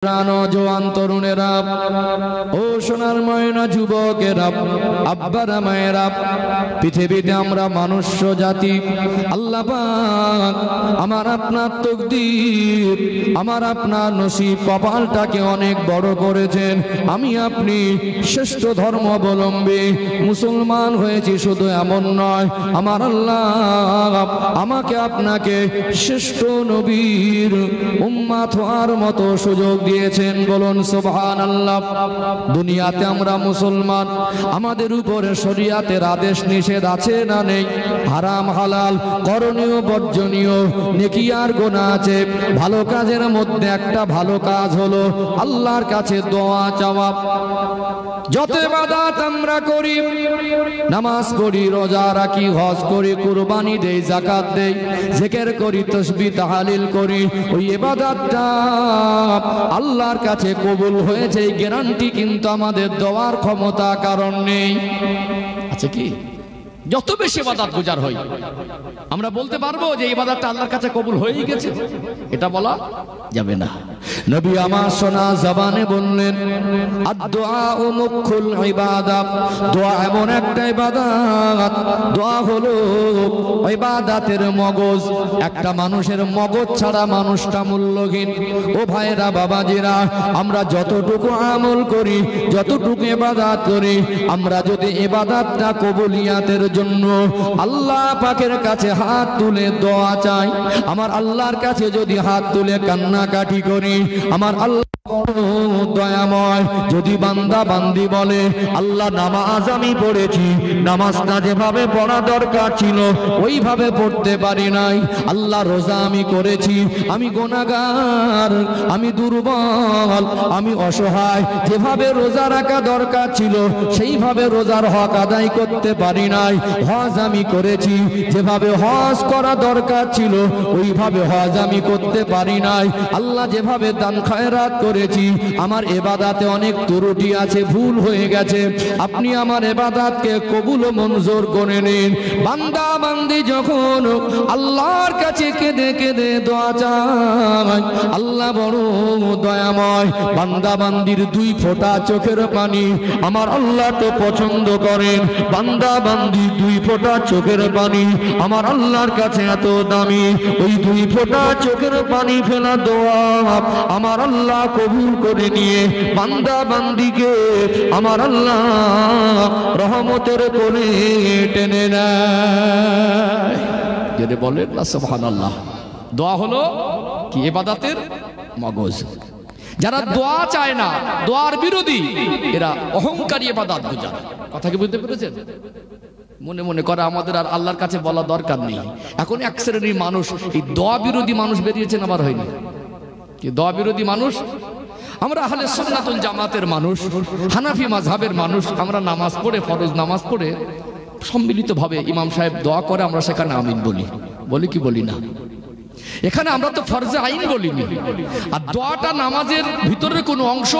জোয়ান তরুণেরা ও সোনার ময়না যুবকেরা আব্বারা মায়েরা পৃথিবীতে আমরা মনুষ্য জাতি আল্লাহ পাক আমার আপনার তকদির আমার আপনার নসিব কপালটাকে অনেক বড় করেছেন। আমি আপনি শ্রেষ্ঠ ধর্মাবলম্বী মুসলমান হয়েছি শুধু এমন নয়, আমার আল্লাহ আমাকে আপনাকে শ্রেষ্ঠ নবীর উম্মত হওয়ার মতো সুযোগ দিয়েছেন। বলুন সুবহানাল্লাহ। দুনিয়াতে আমরা মুসলমান, আমাদের উপরে শরীয়তের আদেশ নিষেধ আছে না নেই? হারাম হালাল, করণীয় বর্জনীয়, নেকি আর গুনাহ আছে। ভালো কাজের মধ্যে একটা ভালো কাজ হলো আল্লাহর কাছে দোয়া চাওয়া। যত ইবাদত আমরা করি, নামাজ পড়ি, রোজা রাখি, হজ করি, কুরবানি দেই, যাকাত দেই, জিকির করি, তাসবিহ তাহলিল করি, ওই ইবাদতটা আল্লাহর কাছে কবুল হয়েছে এই গ্যারান্টি কিন্তু আমাদের দেওয়ার ক্ষমতা কারণ নেই। আছে কি? যত বেশি ইবাদত গুজার হই আমরা বলতে পারবো যে ইবাদতটা আল্লাহর কাছে কবুল হয়েই গেছে? এটা বলা যাবে না। নবী আমার শোনা জবানে বললেন, আদ-দুআ মুখুল ইবাদত। দোয়া এমন একটা ইবাদত, দোয়া হলো ইবাদতের মগজ। একটা মানুষের মগজ ছাড়া মানুষটা মূল্যহীন। ও ভাইরা বাবাজিরা, আমরা যতটুকু আমল করি, যতটুকু ইবাদত করি, আমরা যদি ইবাদতটা কবুলিয়াতের জন্য আল্লাহ পাকের কাছে হাত তুলে দোয়া চাই, আমার আল্লাহর কাছে যদি হাত তুলে কান্নাকাটি করি, আমার আল্লাহ দয়াময়। যদি বান্দা বান্দি বলে, আল্লাহ নামাজ আমি পড়েছি, নামাজটা যেভাবে পড়া দরকার ছিল ওইভাবে পড়তে পারি নাই। আল্লাহ রোজা আমি করেছি, আমি গুনাহগার, আমি দুর্বল, আমি অসহায়, যেভাবে রোজা রাখা দরকার ছিল সেইভাবে রোজার হক আদায় করতে পারি নাই। হজ আমি করেছি, যেভাবে হজ করা দরকার ছিল ওইভাবে হজ আমি করতে পারি নাই। আল্লাহ যেভাবে দান খায়রাত করেছি, আমার ইবাদতে অনেক ত্রুটি আছে, ভুল হয়ে গেছে, আপনি আমার ইবাদতকে কবুল ও মঞ্জুর করে নিন। বান্দা বান্দি যখন আল্লাহর কাছে কেঁদে কেঁদে দোয়া চায়, আল্লাহ বড় দয়াময়। বান্দা বান্দির দুই ফোঁটা চোখের পানি আমার আল্লাহ তো পছন্দ করেন। বান্দা বান্দি দুই ফোঁটা চোখের পানি আমার আল্লাহর কাছে এত দামি। ওই দুই ফোঁটা চোখের পানি ফেলা দোয়া আমার আল্লাহ কবুল করে নিয়ে বান্দা বান্দিকে আমার আল্লাহ রহমতের কোলে টেনে নেয়। যদি বলেন না সুবহানাল্লাহ। দোয়া হলো কি? ইবাদতের মগজ। যারা দোয়া চায় না, দোয়ার বিরোধী, এরা অহংকারী ইবাদত গুজার। কথা কি বুঝতে পেরেছেন? মনে মনে করে আমাদের আর আল্লাহর কাছে বলা দরকার নেই। এখন এক শ্রেণীর মানুষ, এই দোয়া বিরোধী মানুষ বেরিয়েছেন, আবার হয়নি কি? দোয়া বিরোধী মানুষ। আমরা আহলে সুন্নাতুল জামাতের মানুষ, হানাফি মাযহাবের মানুষ, আমরা নামাজ পড়ে, ফরজ নামাজ পড়ে সম্মিলিতভাবে ইমাম সাহেব দোয়া করে, আমরা সেখানে আমিন বলি। বলি কি বলি না? এখানে আমরা তো ফরজে আইন বলিনি। আর দোয়াটা নামাজের ভিতরের কোনো অংশ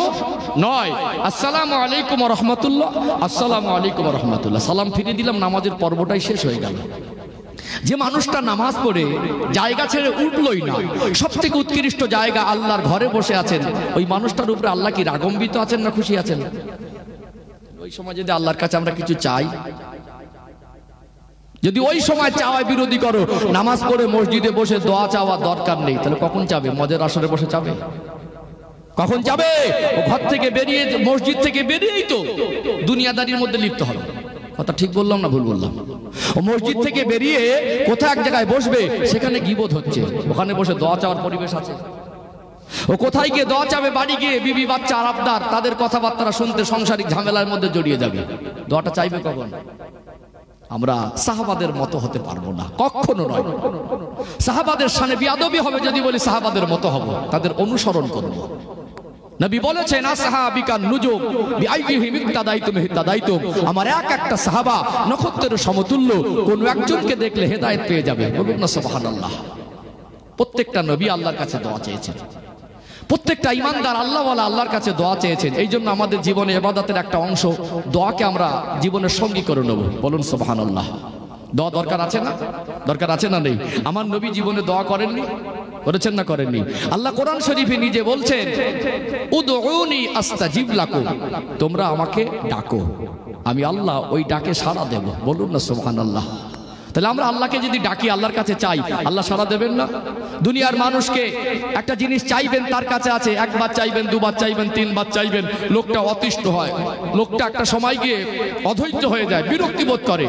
নয়। আসসালামু আলাইকুম ওয়া রাহমাতুল্লাহ, আসসালামু আলাইকুম ওয়া রাহমাতুল্লাহ, সালাম ফিরিয়ে দিলাম, নামাজের পর্বটাই শেষ হয়ে গেল। যে মানুষটা নামাজ পড়ে জায়গা ছেড়ে উঠলই না, সব থেকে উৎকৃষ্ট জায়গা আল্লাহর ঘরে বসে আছেন, ওই মানুষটার উপরে আল্লাহ কি রাগম্বিত আছেন না খুশি আছেন? ওই সময় যদি আল্লাহর কাছে আমরা কিছু চাই, যদি ওই সময় চাওয়া বিরোধী করো, নামাজ পড়ে মসজিদে বসে দোয়া চাওয়া দরকার নেই, তাহলে কখন চাবে? মদের আসরে বসে চাবে? কখন যাবে? ও ঘর থেকে বেরিয়ে, মসজিদ থেকে বেরিয়েই তো দুনিয়াদারির মধ্যে লিপ্ত হবে। কথা ঠিক বললাম না ভুল বললাম? ও মসজিদ থেকে বেরিয়ে কোথাও এক জায়গায় বসবে, সেখানে গীবত হচ্ছে, ওখানে বসে দোয়া চাওয়ার পরিবেশ আছে? ও কোথায় গিয়ে দোয়া চাবে? বাড়ি গিয়ে বিবি বাচ্চা আরাবদার তাদের কথাবার্তা শুনতে সংসারিক ঝামেলার মধ্যে জড়িয়ে যাবে। দোয়াটা চাইবে কখন? আমরা সাহাবাদের মতো হতে পারবো না, কখনো নয়। সাহাবাদের শানে বিয়াদবি হবে যদি বলি সাহাবাদের মতো হব, তাদের অনুসরণ করব। নবী বলেছেন, আসহাবিকান নুজুম বিআইহিম ইক্তাদাইতুম ইহতাদাইতুম। আমার এক একটা সাহাবা নক্ষত্রের সমতুল্য, কোন একজনকে দেখলে হেদায়েত পেয়ে যাবে। বলুন না সুবহানাল্লাহ। প্রত্যেকটা নবী আল্লাহর কাছে দোয়া চেয়েছেন, প্রত্যেকটা ইমানদার আল্লাহওয়ালা আল্লাহর কাছে দোয়া চেয়েছেন। এই জন্য আমাদের জীবনে ইবাদতের একটা অংশ দোয়াকে আমরা জীবনের সঙ্গী করে নেব। বলুন সুবহানাল্লাহ। দোয়া দরকার আছে না? দরকার আছে না নেই? আমার নবী জীবনে দোয়া করেননি? করেছেন না করেননি? আল্লাহ কোরআন শরীফে নিজে বলছেন উদউনি আস্তাজিব লাকুম, তোমরা আমাকে ডাকো, আমি আল্লাহ ওই ডাকে সাড়া দেব। বলুন না সুবহানাল্লাহ। তাহলে আমরা আল্লাহকে যদি ডাকি, আল্লাহর কাছে চাই, আল্লাহ সাড়া দেবেন না? দুনিয়ার মানুষকে একটা জিনিস চাইবেন, তার কাছে আছে, একবার চাইবেন, দুবার চাইবেন, তিনবার চাইবেন, লোকটা অতিষ্ঠ হয়, লোকটা একটা সময় গিয়ে অধৈর্য হয়ে যায়, বিরক্তি বোধ করে,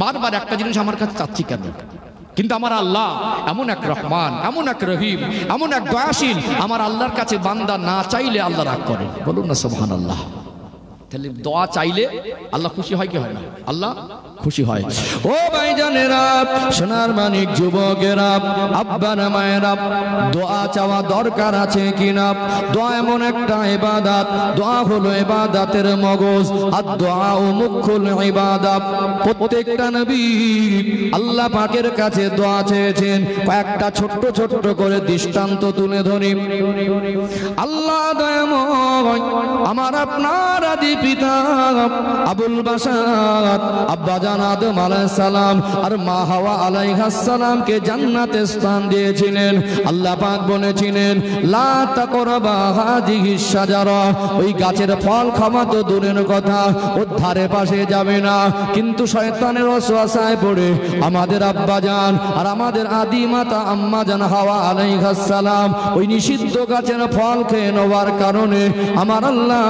বারবার একটা জিনিস আমার কাছে চাচ্ছি কেন? কিন্তু আমার আল্লাহ এমন এক রহমান, এমন এক রহিম, এমন এক দয়াশীল, আমার আল্লাহর কাছে বান্দা না চাইলে আল্লাহ রাগ করেন। বলুন না সুবহানাল্লাহ। তাহলে দোয়া চাইলে আল্লাহ খুশি হয় কি হয় না? আল্লাহ খুশি হয়। ও ভাইজানেরা, সোনার মানিক যুবকেরা, আব্বারা মায়েরা, দোয়া চাওয়া দরকার আছে কিনা? দোয়া এমন একটা ইবাদত, দোয়া হলো ইবাদতের মগজ, আর দোয়া ও মুখুল ইবাদত। প্রত্যেকটা নবী আল্লাহ পাকের কাছে দোয়া চেয়েছেন। কয়েকটা ছোট্ট ছোট্ট করে দৃষ্টান্ত তুলে ধরি। আল্লাহ দয়াময়, আমার আপনার আদি পিতা আবুল বাশার আব্বাজান আদম আলাইহিস সালাম আর মা হাওয়া আলাইহাস সালামকে জান্নাতে স্থান দিয়েছিলেন। আল্লাহ পাক বলেছিলেন লা তাকরাবা হাযিহিস শাজারা, ওই গাছের ফল খাওয়া তো দূরের কথা, ওর ধারে পাশে যাবে না। কিন্তু শয়তানের ওয়াসওয়াসায় পড়ে আমাদের আব্বাজান আর আমাদের আদি মাতা আম্মাজান হাওয়া আলাইহাস সালাম ওই নিষিদ্ধ গাছের ফল খেয়ে নেওয়ার কারণে আমার আল্লাহ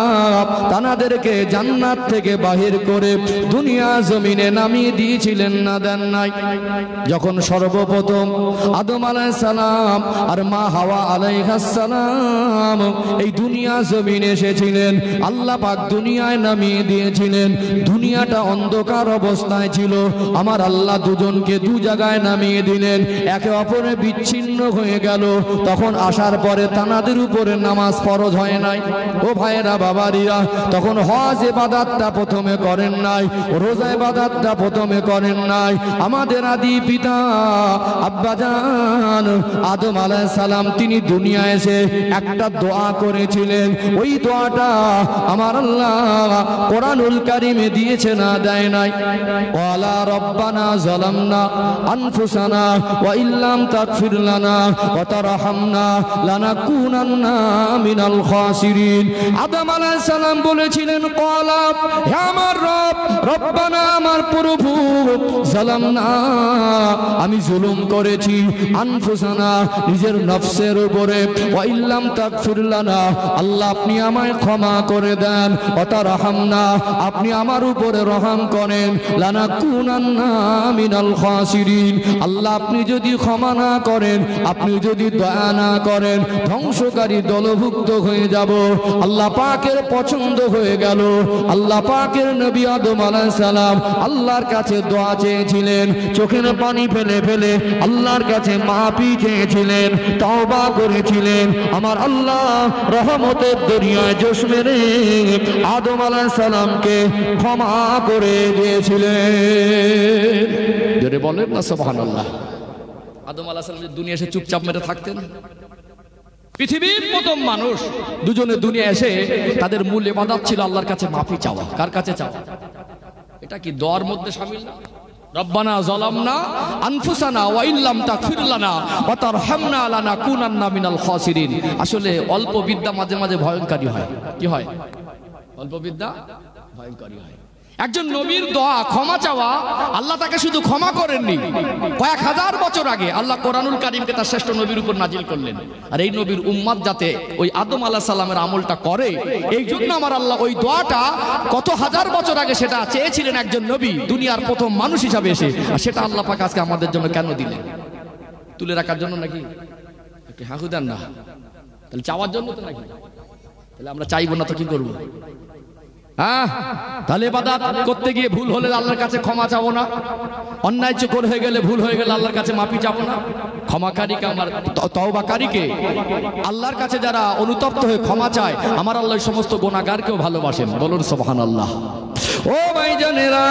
তানাদেরকে জান্নাত থেকে বাহির করে দুনিয়া জমিনে নামিয়ে দিয়েছিলেন না দেন নাই? যখন সর্বপ্রথম আদম আলাইহিস সালাম আর মা হাওয়া আলাইহাস সালাম এই দুনিয়া জমিনে এসেছিলেন, আল্লাহ পাক দুনিয়ায় নামিয়ে দিয়েছিলেন। দুনিয়াটা অন্ধকার অবস্থায় ছিল, আমার আল্লাহ দুজনকে দু জায়গায় নামিয়ে দিলেন, একে অপরে বিচ্ছিন্ন হয়ে গেল। তখন আসার পরে তানাদের উপরে নামাজ ফরজ হয় নাই। ও ভাইয়েরা বাবারিরা, তখন হজ ইবাদতটা প্রথমে করেন নাই, রোজা ইবাদতটা প্রথমে করেন নাই। আমাদের আদি পিতা আব্বাজান আদম আলাইহিস সালাম তিনি দুনিয়া এসে একটা দোয়া করেছিলেন। ওই দোয়াটা আমার আল্লাহ কোরআনুল কারীমে দিয়েছে না দেয় নাই? ওয়ালা রব্বানা যালামনা আনফুসানা ওয়া ইল্লাম তাগফির লানা ওয়া তারহামনা লানাকুনান্না মিনাল খাসিরিন। আদম আলাইহিস সালাম বলেছিলেন ক্বালা, হে আমার রব, রব্বানা আমার প্রভু, যালামনা আমি জুলুম করেছি, আনফুসানা নিজের নফসের উপরে, ওয়া ইল্লাম তাগফির লানা আল্লাহ আপনি আমায় ক্ষমা করে দেন, ওয়া তারহামনা আপনি আমার উপরে রহম করেন, লানাকুনান্না মিনাল খাসিরিন আল্লাহ আপনি যদি ক্ষমা না করেন, আপনি যদি দয়া না করেন, ধ্বংসকারী দলভুক্ত হয়ে যাব। আল্লাহ পাকের পছন্দ হয়ে গেল। আল্লাহ পাকের নবী আদম আলাইহিস সালাম আল্লাহর কাছে দোয়া চেয়েছিলেন, চোখের পানি ফেলে ফেলে আল্লাহর কাছে মাফি চেয়েছিলেন, তওবা করেছিলেন। আমার আল্লাহ রহমতের দরিয়ায় জোশ মেরে আদম আলাইহিস সালামকে ক্ষমা করে দিয়েছিলেন। জোরে বলেন না সুবহানাল্লাহ। আদম আলাইহিস সালাম দুনিয়া এসে চুপচাপ মেরে থাকতেন? পৃথিবীর প্রথম মানুষ দুজনে দুনিয়া এসে তাদের মূল ইবাদত ছিল আল্লাহর কাছে মাফি চাওয়া। কার কাছে চাওয়া? এটা কি দোয়ার মধ্যে শামিল না? রব্বানা যালামনা আনফুসানা ওয়া ইল্লাম তাগফির লানা ওয়া তারহামনা লানাকুনান্না মিনাল খাসিরিন। আসলে অল্প বিদ্যা মাঝে মাঝে ভয়ঙ্করী হয়। কি হয়? অল্প বিদ্যা ভয়ঙ্করী হয়। একজন নবীর দোয়া ক্ষমা চাওয়া, আল্লাহ তাকে শুধু ক্ষমা করেননি, কয়েক হাজার বছর আগে আল্লাহ কোরআনুল কারীমকে তার শ্রেষ্ঠ নবীর উপর নাজিল করলেন। আর এই নবীর উম্মত যাতে ওই আদম আলাইহিস সালামের আমলটা করে, এই জন্য আমার আল্লাহ ওই দোয়াটা কত হাজার বছর আগে সেটা চেয়েছিলেন একজন নবী দুনিয়ার প্রথম মানুষ হিসাবে এসে। আর সেটা আল্লাহ পাক আজকে আমাদের জন্য কেন দিলেন? তুলে রাখার জন্য নাকি? একটু হাঁকু দেন না। তাহলে চাওয়ার জন্য তো নাকি? তাহলে আমরা চাইবো না তো কি করবো? তাহলে ইবাদত করতে গিয়ে ভুল হলে আল্লাহর কাছে ক্ষমা চাবো না? অন্যায় চোখর হয়ে গেলে, ভুল হয়ে গেলে আল্লাহর কাছে মাফি চাবো না? ক্ষমাকারীকে, আমার তওবাকারীকে আল্লাহর কাছে যারা অনুতপ্ত হয়ে ক্ষমা চায়, আমার আল্লাহ সমস্ত গুনাহগারকেও ভালোবাসেন। বলুন সুবহানাল্লাহ। ও ভাইজানেরা,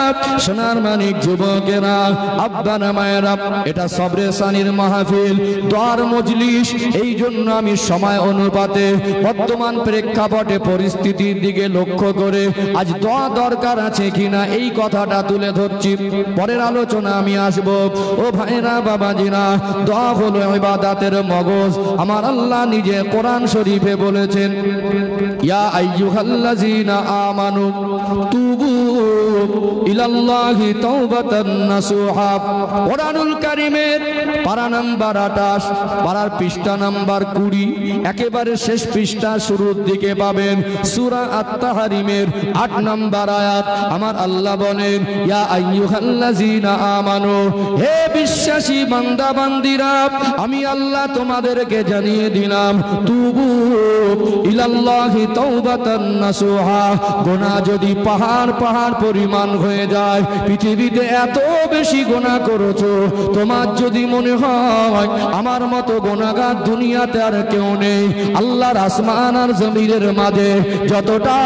সোনার মানিক যুবকেরা, আব্বারা মায়েরা, এটা সবরে সানির মাহফিল, দোয়ার মজলিস। এই জন্য আমি সময় অনুপাতে বর্তমান প্রেক্ষাপটে পরিস্থিতির দিকে লক্ষ্য করে আজ দোয়া দরকার আছে কিনা এই কথাটা তুলে ধরছি। পরের আলোচনা আমি আসব। ও ভাইরা বাবাজিরা, দোয়া হলো ইবাদতের মগজ। আমার আল্লাহ নিজে কোরআন শরীফে বলেছেন, ইয়া আইয়ুহাল্লাযীনা আমানু তুবু ইলাল্লাহি তাওবাতান নাসুহা। কোরআনুল কারীমের পারা নাম্বার 28, পারার পৃষ্ঠা নাম্বার 20, একেবারে শেষ পৃষ্ঠা শুরুর দিকে পাবেন সূরা আত-তাহরিমের 8 নাম্বার আয়াত। আমার আল্লাহ বলেন, ইয়া আইয়ুহাল্লাযীনা আমানু, হে বিশ্বাসী বান্দা বান্দিরা, আমি আল্লাহ তোমাদেরকে জানিয়ে দিলাম, তুবু ইলাল্লাহি তাওবাতান নাসুহা। গুনাহ যদি পাহাড় পাহাড় পরিমাণ হয়ে যায়, পৃথিবীতে এত বেশি গুনাহ করেছো, তোমার যদি মনে হয় আমার মতো গুনাহগার দুনিয়াতে আর কেউ নেই, আল্লাহর আসমান আর জমিনের মাঝে যতটা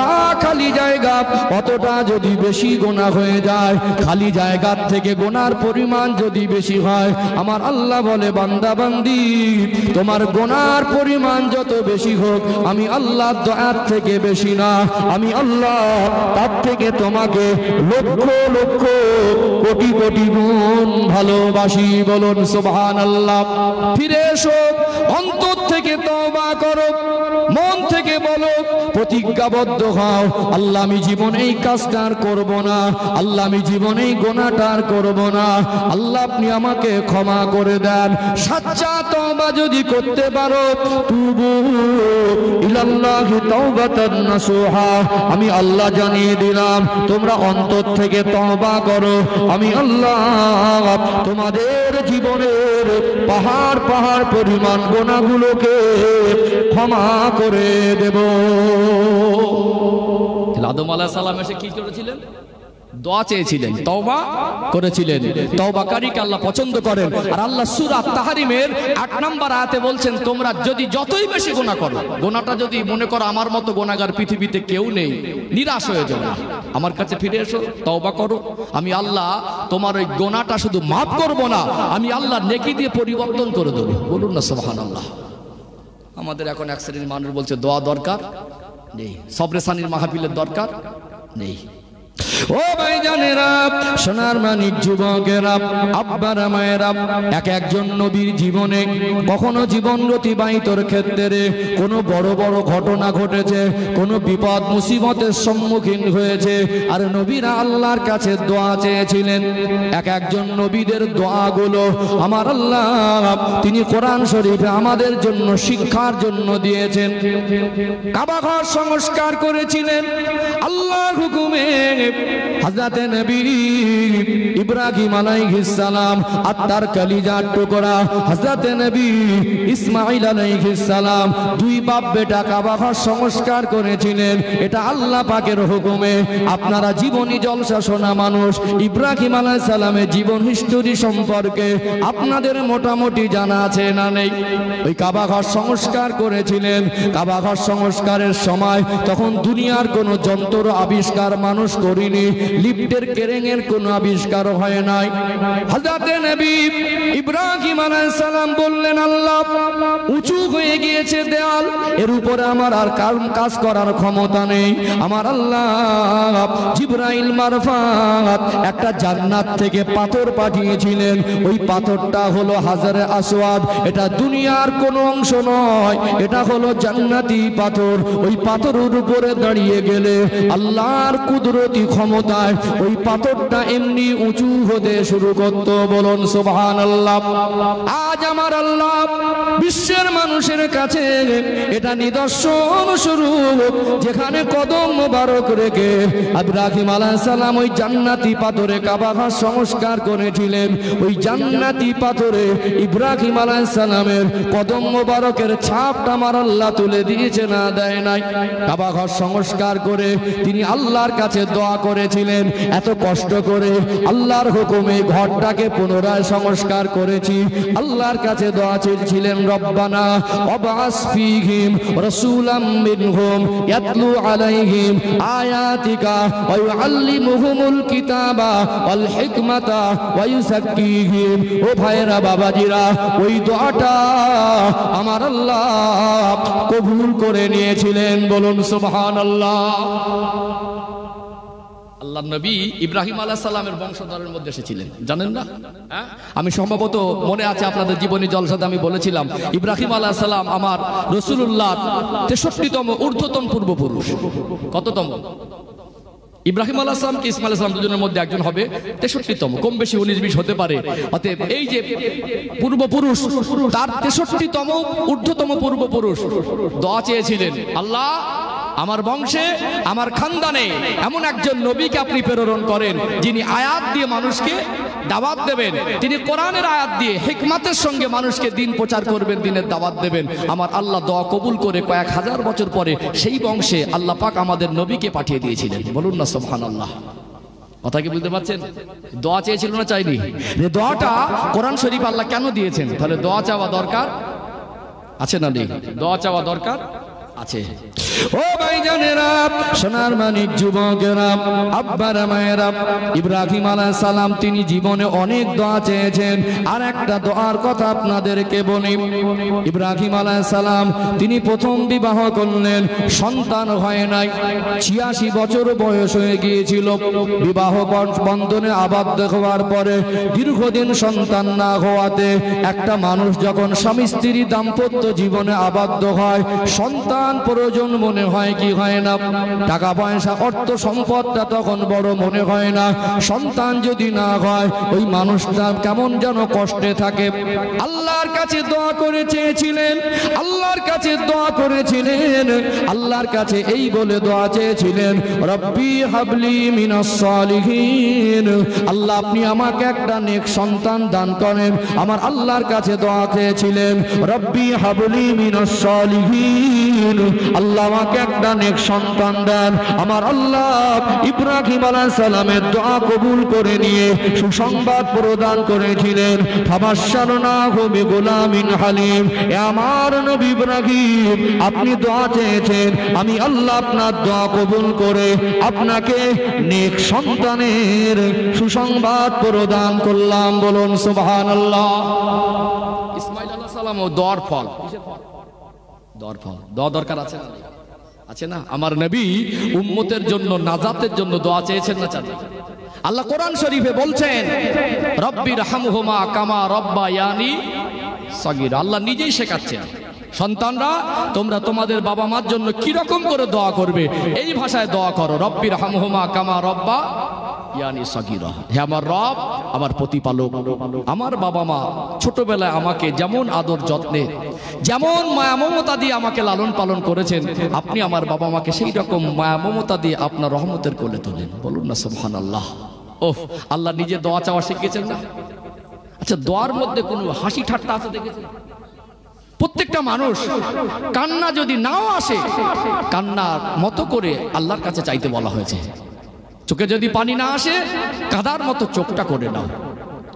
খালি জায়গা, অতটা যদি বেশি গুনাহ হয়ে যায়, খালি জায়গার থেকে গুনার পরিমাণ যদি বেশি হয়, আমার আল্লাহ বলে, বান্দা বান্দি, তোমার গুনার পরিমাণ যত বেশি হোক, আমি আল্লাহ দয়ার থেকে বেশি না, আমি আল্লাহ তার থেকে তোমাকে লক্ষ লক্ষ কোটি কোটি গুণ ভালোবাসি। বলুন সুবহানাল্লাহ। ফিরে এসো, অন্তর থেকে তওবা করো, মন থেকে বলো, প্রতিজ্ঞাবদ্ধ হও, আল্লাহ আমি জীবনে এই কাজটা আর করব না, আল্লাহ আমি জীবনে এই গুনাহটা আর করব না, আল্লাহ আপনি আমাকে ক্ষমা করে দেন। সাচ্চা তওবা যদি করতে পারো, তুবু ইলাল্লাহি তাওবাতান নাসুহা, আমি আল্লাহ জানিয়ে দিলাম, তোমরা অন্তর থেকে তওবা করো, আমি আল্লাহ তোমাদের জীবনের পাহাড় পাহাড় পরিমাণ গুনাহগুলোকে ক্ষমা করে দেব। আদম আলাইহিস সালাম এসে কি করেছিলেন? দোয়া চেয়েছিলেন, তওবা করেছিলেন। তওবাকারীকে আল্লাহ পছন্দ করেন। আর আল্লাহ সূরা তাহরিমের 8 নম্বর আয়াতে বলছেন, তোমরা যদি যতই বেশি গুনাহ করো, গুনাহটা যদি মনে করো আমার মতো গুনাহগার পৃথিবীতে কেউ নেই, নিরাশ হয়ে যাও না, আমার কাছে ফিরে এসো, তওবা করো, আমি আল্লাহ তোমার ওই গুনাহটা শুধু মাফ করব না, আমি আল্লাহ নেকি দিয়ে পরিবর্তন করে দেব। বলুন না সুবহানাল্লাহ। আমাদের এখন এক শ্রেণীর মানুষ বলছে দোয়া দরকার নেই, সবরে সানির মাহফিলের দরকার নেই। ও ভাইজানেরা, সোনার মানিক যুবকেরা, আব্বারা মায়েরা, এক একজন নবীর জীবনে কখনো জীবন অতিবাহিতর ক্ষেত্রে কোনো বড় বড় ঘটনা ঘটেছে, কোনো বিপদ মুসিবতের সম্মুখীন হয়েছে, আর নবীরা আল্লাহর কাছে দোয়া চেয়েছিলেন। এক একজন নবীদের দোয়াগুলো আমার আল্লাহ তিনি কোরআন শরীফে আমাদের জন্য শিক্ষার জন্য দিয়েছেন। কাবা ঘর সংস্কার করেছিলেন আল্লাহর হুকুমে হযরত নবী ইব্রাহিম আলাইহিস সালাম, আত্মার কলিজার টুকরা হযরত নবী ইসমাঈল আলাইহিস সালাম, দুই বাপ বেটা কাবা ঘর সংস্কার করেছিলেন। এটা আল্লাহ পাকের হুকুমে। আপনারা জীবনী জলসা শোনা মানুষ, ইব্রাহিম আলাইহিস সালামের জীবন হিস্টোরি সম্পর্কে আপনাদের মোটামুটি জানা আছে না নেই? ওই কাবা ঘর সংস্কার করেছিলেন। কাবা ঘর সংস্কারের সময় তখন দুনিয়ার কোনো যন্ত্র আবিষ্কার মানুষ করিনি, লিফটের কেরেঙের কোনো আবিষ্কার হয় নাই। হযরত নবী ইব্রাহিম আলাইহিস সালাম বললেন, আল্লাহ উঁচু হয়ে গিয়েছে দেওয়াল, এর উপরে আমার আর কাজ করার ক্ষমতা নেই। আমার আল্লাহ জিবরাইল মারফাত একটা জান্নাত থেকে পাথর পাঠিয়েছিলেন। ওই পাথরটা হলো হাজারে আসওয়াদ। এটা দুনিয়ার কোনো অংশ নয়, এটা হলো জান্নাতি পাথর। ওই পাথরের উপরে দাঁড়িয়ে গেলে আল্লাহর কুদরতি ক্ষমতায় ওই পাথরটা এমনি উঁচু হতে শুরু করত। বলুন সুবহানাল্লাহ। আজ আমার আল্লাহ বিশ্বের মানুষের কাছে এটা নিদর্শন স্বরূপ, যেখানে কদম মোবারক রেখে ইব্রাহিম আলাইহিস সালাম ওই জান্নাতি পাথরে কাবা ঘর সংস্কার করেছিলেন। ওই জান্নাতি পাথরে ইব্রাহিম আলাইহিস সালামের কদম মোবারকের ছাপটা আমার আল্লাহ তুলে দিয়েছে না দেয় নাই? কাবা ঘর সংস্কার করে তিনি আল্লাহর কাছে দোয়া করেছিলেন। এত কষ্ট করে আল্লাহর হুকুমে ঘরটাকে পুনরায় সংস্কার করেছি। আল্লাহর কাছে দোয়া চেয়েছিলেন, রব্বানা ওয়াবআস ফীহিম রাসূলাম মিনহুম ইয়াতলু ইয়াতলু আলাইহিম আয়াতিকা ওয়া ইউআল্লিমুহুমুল কিতাবা ওয়াল হিকমাতা ওয়া ইউযাক্কিহিম। ও ভাইরা বাবাজিরা, ওই দোয়াটা আমার আল্লাহ কবুল করে নিয়েছিলেন, বলুন সুবহানাল্লাহ। আল্লাহ নবী ইব্রাহিম আলাইহিস সালামের বংশধরের মধ্যে এসেছিলেন, জানেন না? আমি সম্ভবত মনে আছে আপনাদের জীবনী জলসাতে আমি বলেছিলাম ইব্রাহিম আলাইহিস সালাম আমার রাসূলুল্লাহ 63তম ঊর্ধ্বতন পূর্বপুরুষ। কততম? ইব্রাহিম আলাইহিস সালাম কি ইসমাঈল আলাইহিস সালাম দুজনের মধ্যে একজন হবে 63তম, কম বেশি 19-20 হতে পারে। অতএব এই যে পূর্বপুরুষ, তার 63তম ঊর্ধ্বতম পূর্বপুরুষ দোয়া চেয়েছিলেন, আল্লাহ আমার বংশে আমার খানদানে এমন একজন নবীকে আপনি প্রেরণ করেন যিনি আয়াত দিয়ে মানুষকে দাওয়াত দেবেন, তিনি কোরআনের আয়াত দিয়ে হিকমতের সঙ্গে মানুষকে দিন প্রচার করবেন, দিনের দাওয়াত দেবেন। আমার আল্লাহ দোয়া কবুল করে কয়েক হাজার বছর পরে সেই বংশে আল্লাহ পাক আমাদের নবীকে পাঠিয়ে দিয়েছিলেন, বলুন না সুবহানাল্লাহ। কথা কি বুঝতে পারছেন? দোয়া চেয়েছিল না চাইনি? দোয়াটা কোরআন শরীফ আল্লাহ কেন দিয়েছেন? তাহলে দোয়া চাওয়া দরকার আছে না নেই? দোয়া চাওয়া দরকার আছে। ও ভাইজানেরা, সোনার মানিক যুবকেরা, আব্বারা মায়েরা, ইব্রাহিম আলাইহিস সালাম তিনি জীবনে অনেক দোয়া চেয়েছেন। আর একটা দোয়ার কথা আপনাদেরকে বলি। ইব্রাহিম আলাইহিস সালাম তিনি প্রথম বিবাহ করলেন, সন্তান হয় নাই, 86 বছর বয়স হয়ে গিয়েছিল। বিবাহ বন্ধনে আবদ্ধ হওয়ার পরে দীর্ঘদিন সন্তান না হওয়াতে একটা মানুষ যখন স্বামী স্ত্রী দাম্পত্য জীবনে আবদ্ধ হয়, সন্তান প্রয়োজন মনে হয় কি হয় না? টাকা পয়সা অর্থ সম্পদটা তখন বড় মনে হয় না। সন্তান যদি না হয় ওই মানুষটা কেমন যেন কষ্টে থাকে। আল্লাহর কাছে দোয়া করে চেয়েছিলেন, আল্লাহর কাছে দোয়া করেছিলেন, আল্লাহর কাছে এই বলে দোয়া চেয়েছিলেন, রব্বি হাবলি মিনাস সালিহিন, আল্লাহ আপনি আমাকে একটা নেক সন্তান দান করেন। আমার আল্লাহর কাছে দোয়া চেয়েছিলেন, রব্বি হাবলি মিনাস সালিহিন, আল্লাহ আমাকে একটা নেক সন্তান দেন। আমার আল্লাহ ইব্রাহিম আলাইহিস সালামের দোয়া কবুল করে নিয়ে সুসংবাদ প্রদান করেছিলেন, ফাবাশশারনাহু বিগুলামিন হালিম। এ আমার নবী ইব্রাহিম, আপনি দোয়া চেয়েছেন, আমি আল্লাহ আপনার দোয়া কবুল করে আপনাকে নেক সন্তানের সুসংবাদ প্রদান করলাম, বলুন সুবহানাল্লাহ। ইসমাঈল আলাইহিস সালাম ও দোয়ার ফল, দোয়ার ফল, দোয়া দরকার আছে না? আছে না? আমার নবী উম্মতের জন্য, নাজাতের জন্য দোয়া চেয়েছেন না চান? আল্লাহ কোরআন শরীফে বলছেন, রব্বির হামহুমা কামা রব্বায়ানি সাগীরা। আল্লাহ নিজেই শেখাচ্ছেন, সন্তানরা তোমরা তোমাদের বাবা মার জন্য কি রকম করে দোয়া করবে, এই ভাষায় দোয়া করো, রব্বির হামহুমা কামা রব্বা ইয়ানি সাগীরা। হে আমার রব, আমার প্রতিপালক, আমার বাবা মা ছোটবেলায় আমাকে যেমন আদর যত্নে, যেমন মায়া মমতা দিয়ে আমাকে লালন পালন করেছেন, আপনি আমার বাবা মাকে সেই রকম মায়া মমতা দিয়ে আপনার রহমতের কোলে তোলেন, বলুন না সুবহানাল্লাহ। ওহ, আল্লাহ নিজে দোয়া চাওয়া শিখিয়েছেন না? আচ্ছা, দোয়ার মধ্যে কোনো হাসি ঠাট্টা আছে দেখেছেন? প্রত্যেকটা মানুষ কান্না যদি নাও আসে, কান্নার মতো করে আল্লাহর কাছে চাইতে বলা হয়েছে। চোখে যদি পানি না আসে, কাদার মতো চোখটা করে নাও।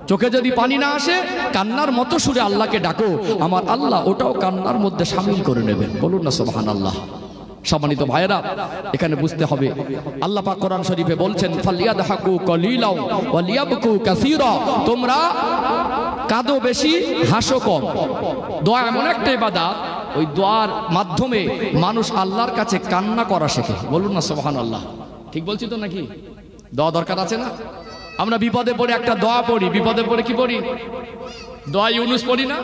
চোখে যদি পানি না আসে, কান্নার মতো সুরে আল্লাহকে ডাকো, আমার আল্লাহ ওটাও কান্নার মধ্যে শামিল করে নেবেন, বলুন না সুবহানাল্লাহ। সম্মানিত ভাইয়েরা, এখানে বুঝতে হবে আল্লাহ পাক কোরআন শরীফে বলছেন, ফালিয়াদহাকু কলিলাও ওয়া লিয়াবকু কাসীরা, তোমরা কাঁদো বেশি, হাসো কম। দোয়া এমন একটা ইবাদত, ওই দোয়ার মাধ্যমে মানুষ আল্লাহর কাছে কান্না করা শেখে, বলুন না সুবহানাল্লাহ। ঠিক বলছি তো নাকি? দোয়া দরকার আছে না? আমরা বিপদে পড়ে একটা দোয়া পড়ি, বিপদে পড়ে কি পড়ি? দোয়া ইউনুস পড়ি না?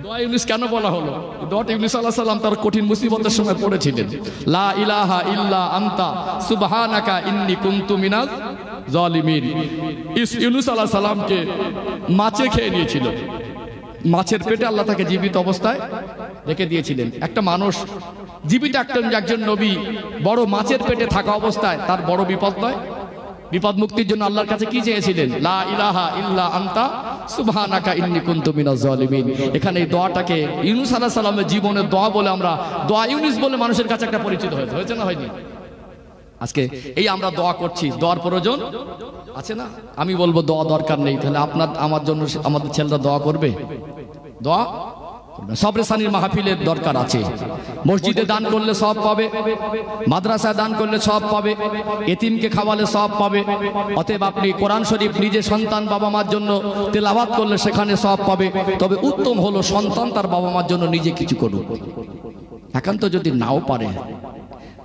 দোয়া ইউনুস কেন বলা হলো? দোয়াটা ইউনুস আলাইহিস সালাম তার কঠিন মুসিবতের সময় পড়েছিলেন, লা ইলাহা ইল্লা আনতা সুবহানাকা ইন্নী কুনতু মিনাজ জালিমিন। ইউনুস আলাইহিস সালামকে মাছে খেয়ে নিয়েছিল, মাছের পেটে আল্লাহ তাকে জীবিত অবস্থায় রেখে দিয়েছিলেন। একটা মানুষ জীবিত একজন নবী বড় মাছের পেটে থাকা অবস্থায় তার বড় বিপদ নয়? বিপদ মুক্তির জন্য আল্লাহর কাছে কি চেয়েছিলেন? লা ইলাহা ইল্লা আনতা সুবহানাকা ইন্নী কুনতু মিনাজ জালিমিন। এখানে এই দোয়াটাকে ইউনুস আলাইহিস সালামের জীবনের দোয়া বলে, আমরা দোয়া ইউনুস বলে মানুষের কাছে একটা পরিচিত হয়েছে না হয়নি? আজকে এই আমরা দোয়া করছি, দোয়ার প্রয়োজন আছে না? আমি বলবো দোয়া দরকার নেই, তাহলে আপনার আমার জন্য আমাদের ছেলেরা দোয়া করবে? দোয়া সবরেসানির মাহফিলের দরকার আছে। মসজিদে দান করলে সব পাবে, মাদ্রাসায় দান করলে সব পাবে, এতিমকে খাওয়ালে সব পাবে। অতএব আপনি কোরআন শরীফ নিজে সন্তান বাবা মার জন্য তেলাওয়াত করলে সেখানে সব পাবে। তবে উত্তম হলো সন্তান তার বাবা মার জন্য নিজে কিছু করুক। একান্ত যদি নাও পারে,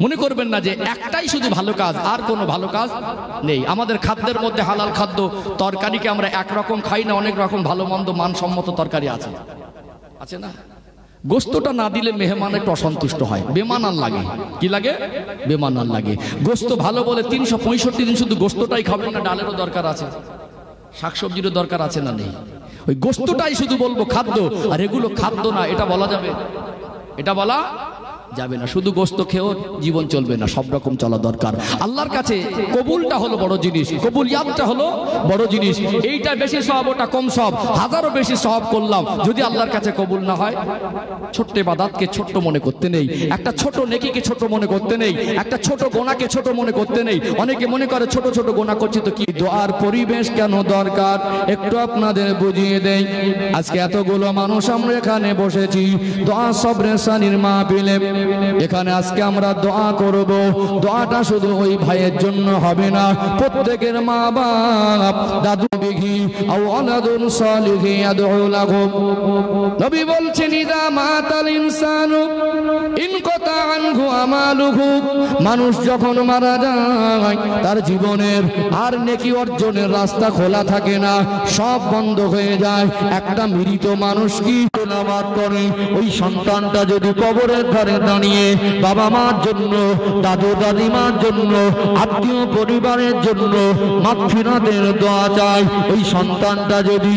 মনে করবেন না যে একটাই শুধু ভালো কাজ, আর কোনো ভালো কাজ নেই। আমাদের খাদ্যের মধ্যে হালাল খাদ্য, তরকারিকে আমরা একরকম খাই না, অনেক রকম ভালো মন্দ মানসম্মত তরকারি আছে, আছে না? গোস্তটা না দিলে মেহমান একটু অসন্তুষ্ট হয়, বেমানান লাগে। কি লাগে? বেমানান লাগে। গোস্ত ভালো বলে 365 দিন শুধু গোস্তটাই খাবেন না, ডালেরও দরকার আছে, শাকসবজিরও দরকার আছে না নেই? ওই গোস্তটাই শুধু বলবো খাদ্য, আর এগুলো খাদ্য না, এটা বলা যাবে? এটা বলা যাবে না। শুধু গোস্ত খেয়েও জীবন চলবে না, সব রকম চলা দরকার। আল্লাহর কাছে কবুলটা হলো বড় জিনিস, কবুলিয়াতটা হলো বড় জিনিস। এইটা বেশি সওয়াব, ওটা কম সওয়াব, হাজারো বেশি সওয়াব করলাম, যদি আল্লাহর কাছে কবুল না হয়। ছোট্ট ইবাদতকে ছোট্ট মনে করতে নেই, একটা ছোট নেকিকে ছোট মনে করতে নেই, একটা ছোট গোনাকে ছোট মনে করতে নেই। অনেকে মনে করে ছোট ছোট গোনা করছি তো কি। দোয়ার পরিবেশ কেন দরকার একটু আপনাদের বুঝিয়ে দেই। আজকে এতগুলো মানুষ আমরা এখানে বসেছি দোয়া সবরেসানির মাহফিলে। এখানে আজকে আমরা দোয়া করব, দোয়াটা শুধু ওই ভাইয়ের জন্য হবে না, প্রত্যেকের মা বাপ, দাদু বিঘি আওলাদুন সালিহি ইয়াদউ লাহুম। নবী বলছেন ইদা মাতাল ইনসানু ইনকাতা আনহু আমালুহু। মানুষ যখন মারা যায় তার জীবনের আর নেকি অর্জনের রাস্তা খোলা থাকে না, সব বন্ধ হয়ে যায়। একটা মৃত মানুষ কি নামাজ পড়ে, ওই সন্তানটা যদি কবরের ধারে দাঁড়িয়ে বাবা মার জন্য, দাদু দাদিমার জন্য, আত্মীয় পরিবারের জন্য মাগফিরাতের দোয়া চায়, ওই সন্তানটা যদি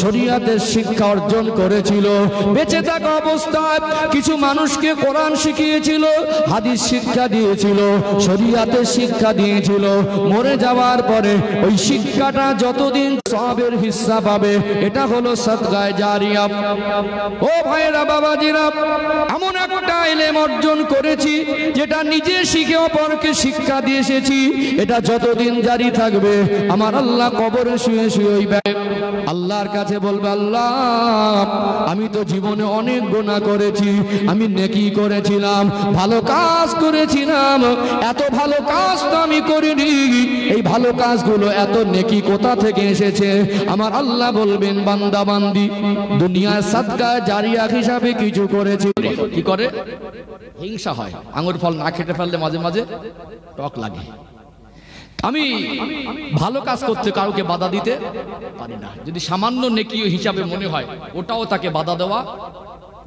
শরীয়তের শিক্ষা অর্জন করেছিল, বেঁচে থাকা অবস্থায় কিছু মানুষকে কোরআন শিখিয়েছিল, হাদিস শিক্ষা দিয়েছিল, শরীয়তের শিক্ষা দিয়েছিল, মরে যাওয়ার পরে ওই শিক্ষাটা যতদিন সওয়াবের হিস্সা পাবে, এটা হলো সাদকায়ে জারিয়া। ও ভাইরা বাবাজিরা, এমন একটা ইলম অর্জন করেছি যেটা নিজে শিখে অপরকে শিক্ষা দিয়ে এসেছি, এটা যতদিন জারি থাকবে আমার আল্লাহ কবরে শুয়ে শুয়ে আল্লাহর কাছে বলবে, আল্লাহ আমি তো জীবনে অনেক গুনাহ করেছি, আমি নেকি করেছিলাম, ভালো কাজ করেছিলাম, এত ভালো কাজ তো আমি করিনি, এই ভালো কাজগুলো এত নেকি কোথা থেকে এসেছে? আমার আল্লাহ বলবেন, বান্দা বান্দি দুনিয়ায় সাদকা জারিয়া হিসাবে কিছু করেছি। কি করে? হিংসা হয়, আঙ্গুর ফল না খেতে ফেললে মাঝে মাঝে টক লাগে। আমি ভালো কাজ করতে কাউকে বাধা দিতে পারি না, যদি সামান্য নেকি হিসাবে মনে হয় ওটাও তাকে বাধা দেওয়া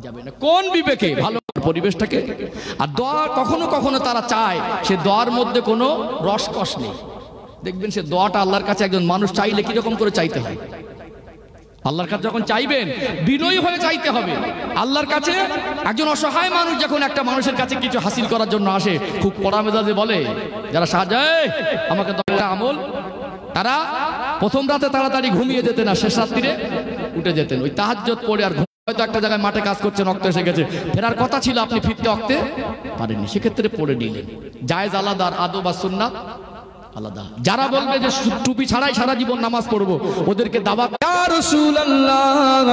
যাবে না। কোন বিবেকে? ভালো পরিবেশটাকে। আর দোয়া কখনো কখনো তারা চায়, সে দোয়ার মধ্যে কোনো রসকস নেই। দেখবেন সে দোয়াটা আল্লাহর কাছে একজন মানুষ চাইলে কিরকম করে চাইতে হয়। আল্লাহর কাছে যখন চাইবেন বিনয়ী হয়ে চাইতে হবে। আল্লাহর কাছে একজন অসহায় মানুষ যখন একটা মানুষের কাছে কিছু হাসিল করার জন্য আসে, খুব কড়া মেজাজে বলে, যারা সাহায্য আমাকে দরকার আমল, তারা প্রথম রাতে তাড়াতাড়ি ঘুমিয়ে যেতেন না, শেষ রাত্রিরে উঠে যেতেন। ওই তাহাজ্জুদ পড়ে, আর হয়তো একটা জায়গায় মাঠে কাজ করছেন, রক্ত এসে গেছে, ফেরার কথা ছিল, আপনি ফিরতে অক্তে পারেননি, সেক্ষেত্রে পড়ে নিলেন। জায়েজ আলাদা, আর আদব আর সুন্নাত আলাদা। যারা বলবে যে টুপি ছাড়াই সারা জীবন নামাজ পড়বো, ওদেরকে দাওয়াত, ইয়া রাসূলুল্লাহ,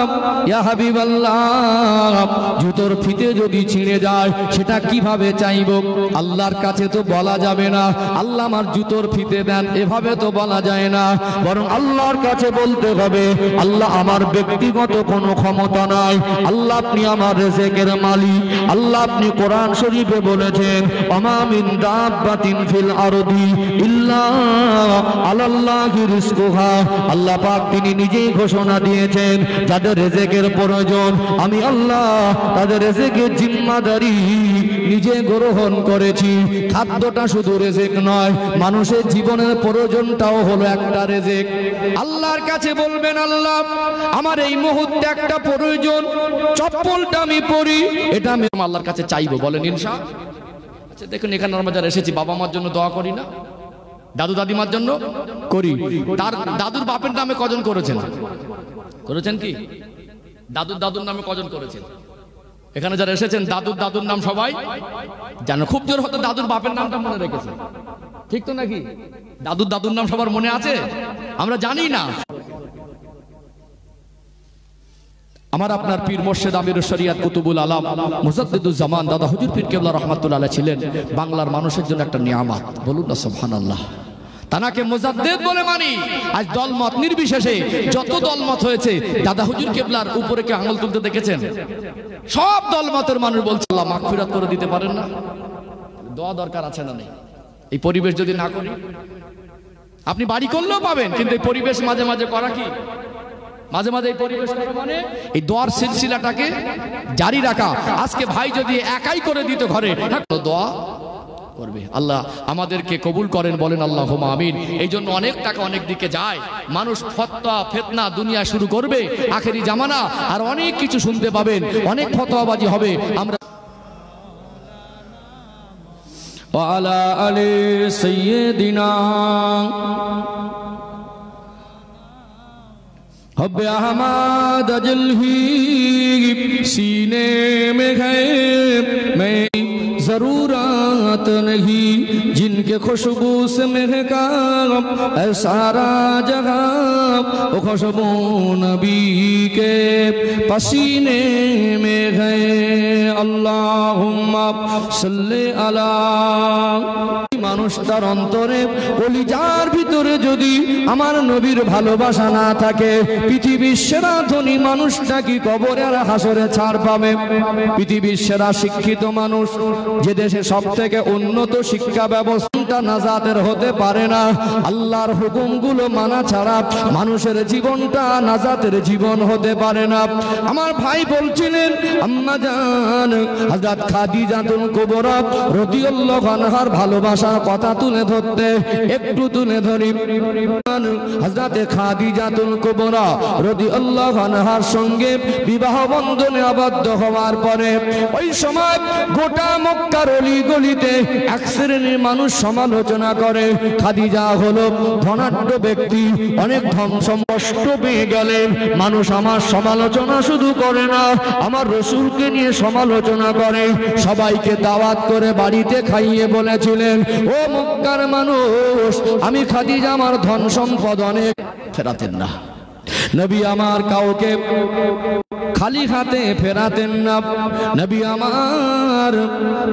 ইয়া হাবিবাল্লাহ, জুতোর ফিতে যদি ছিঁড়ে যায় সেটা কিভাবে চাইবো? আল্লাহর কাছে তো বলা যাবে না, আল্লাহ আমার জুতোর ফিতে দেন, এভাবে তো বলা যায় না। বরং আল্লাহর কাছে বলতে হবে, আল্লাহ আমার ব্যক্তিগত কোনো ক্ষমতা নাই, আল্লাহ আপনি আমার রিজকের মালিক। আল্লাহ আপনি কোরআন শরীফে বলেছেন, ওমা মিন দাব্বাতিন ফিল আরদি ইল্লা আলাল্লাহি রিজকুহা। আল্লাহ পাক তিনি নিজেই ঘোষণা দিয়েছেন, যাদের রিজকের প্রয়োজন আমি আল্লাহ তাদের রিজকের জিম্মাদারি নিজে গ্রহণ করেছি। খাদ্যটা শুধু রিজক নয়, মানুষের জীবনের প্রয়োজনটাও হলো একটা রিজক। আল্লাহর কাছে বলবেন, আল্লাহ আমার এই মুহূর্তে একটা প্রয়োজন, চপ্পলটা আমি পরি, এটা আমি আল্লাহর কাছে চাইবো। বলেন ইনশাআল্লাহ। আচ্ছা দেখুন, এখানে আমরা যারা এসেছি বাবা মার জন্য দোয়া করি না, দাদু দাদিমার জন্য করি। তার দাদুর বাপের নামে কজন করেছেন? করেছেন কি? দাদুর নামে কজন করেছেন? এখানে যারা এসেছেন দাদুর নাম সবাই জানো। খুব জোর হয়তো দাদুর বাপের নামটা মনে রেখেছে, ঠিক তো নাকি? দাদুর নাম সবার মনে আছে? আমরা জানি না। আমার আপনার পীর মোর্শেদ আমিরুশ শরিয়াত কুতুবুল আলাম মুজাদ্দিদুজ জামান দাদা হুজুর পীর কেবলা রাহমাতুল্লাহ আলাইহি ছিলেন বাংলার মানুষের জন্য একটা নিয়ামত। বলুন না সুবহানাল্লাহ। তানাকে মুজাদ্দিদ বলে মানি। আজ দলমত নির্বিশেষে যত দলমত হয়েছে, দাদা হুজুর কেবলার উপরে কি আঙুল তুলতে দেখেছেন? সব দলমতের মানুষ বলছে আল্লাহ মাগফিরাত করে দিতে পারেন না? দোয়া দরকার আছে না নেই? এই পরিবেশ যদি না করি, আপনি বাড়ি করলেও পাবেন, কিন্তু এই পরিবেশ মাঝে মাঝে করা কি? মাঝে মাঝে এই পরিবেশ করা মানে এই দোয়ার সিলসিলাটাকে জারি রাখা। আজকে ভাই যদি একাই করে দিত ঘরে, দোয়া করবে। আল্লাহ আমাদেরকে কবুল করেন, বলেন আল্লাহুম্মা আমিন। এই জন্য অনেক টাকা অনেক দিকে যায়, মানুষ ফতোয়া ফিতনা দুনিয়া শুরু করবে, আখেরি জামানা, আর অনেক কিছু শুনতে পাবেন, অনেক ফতোয়াবাজি হবে। আমরা ওয়ালা আলি সাইয়্যিদিনা हब्बे अहमद अजलही सीने में है, मैं जरूरत नहीं जिनके खुशबू से महका सारा जहां, वो खुशबू नबी के पसीने में है। अल्लाहुम्मा सल्ली अला। মানুষ তার অন্তরে কলিজার ভিতরে যদি আমার নবীর ভালোবাসা না থাকে, পৃথিবীর সেরা ধনী মানুষটা কি কবরে আর হাসরে ছাড় পাবে? পৃথিবীর সেরা শিক্ষিত মানুষ, যে দেশে সব থেকে উন্নত শিক্ষা ব্যবস্থা নাজাতের হতে পারে না, আল্লাহর হুকুমগুলো মানা ছাড়া মানুষের জীবনটা নাজাতের জীবন হতে পারে না। আমার ভাই বলছিলেন আম্মা জান হযরত খাদিজাতুল কুবরা রাদিয়াল্লাহু আনহার ভালোবাসা কথা তুলে ধরতে একটু তুলে ধরি। হযরত খাদিজাতুল কুবরা রাদিয়াল্লাহু আনহার সঙ্গে বিবাহ বন্ধনে আবদ্ধ হওয়ার পরে ওই সময় গোটা মক্কার অলি গলিতে এক শ্রেণীর মানুষ সমালোচনা করে, খাদিজা হলো ধনাঢ্য ব্যক্তি, অনেক ধন সম্পদ পেয়ে গেলেন, মানুষ আমার সমালোচনা শুধু করে না, আমার রাসূলকে নিয়ে সমালোচনা করে। সবাইকে দাওয়াত করে বাড়িতে খাইয়ে বলেছিলেন, ও মক্কার মানুষ, আমি খাদিজা আমার ধন সম্পদ অনেক ফেরাতেন না। নবী আমার কাউকে খালি হাতে ফেরাতেন না, নবী আমার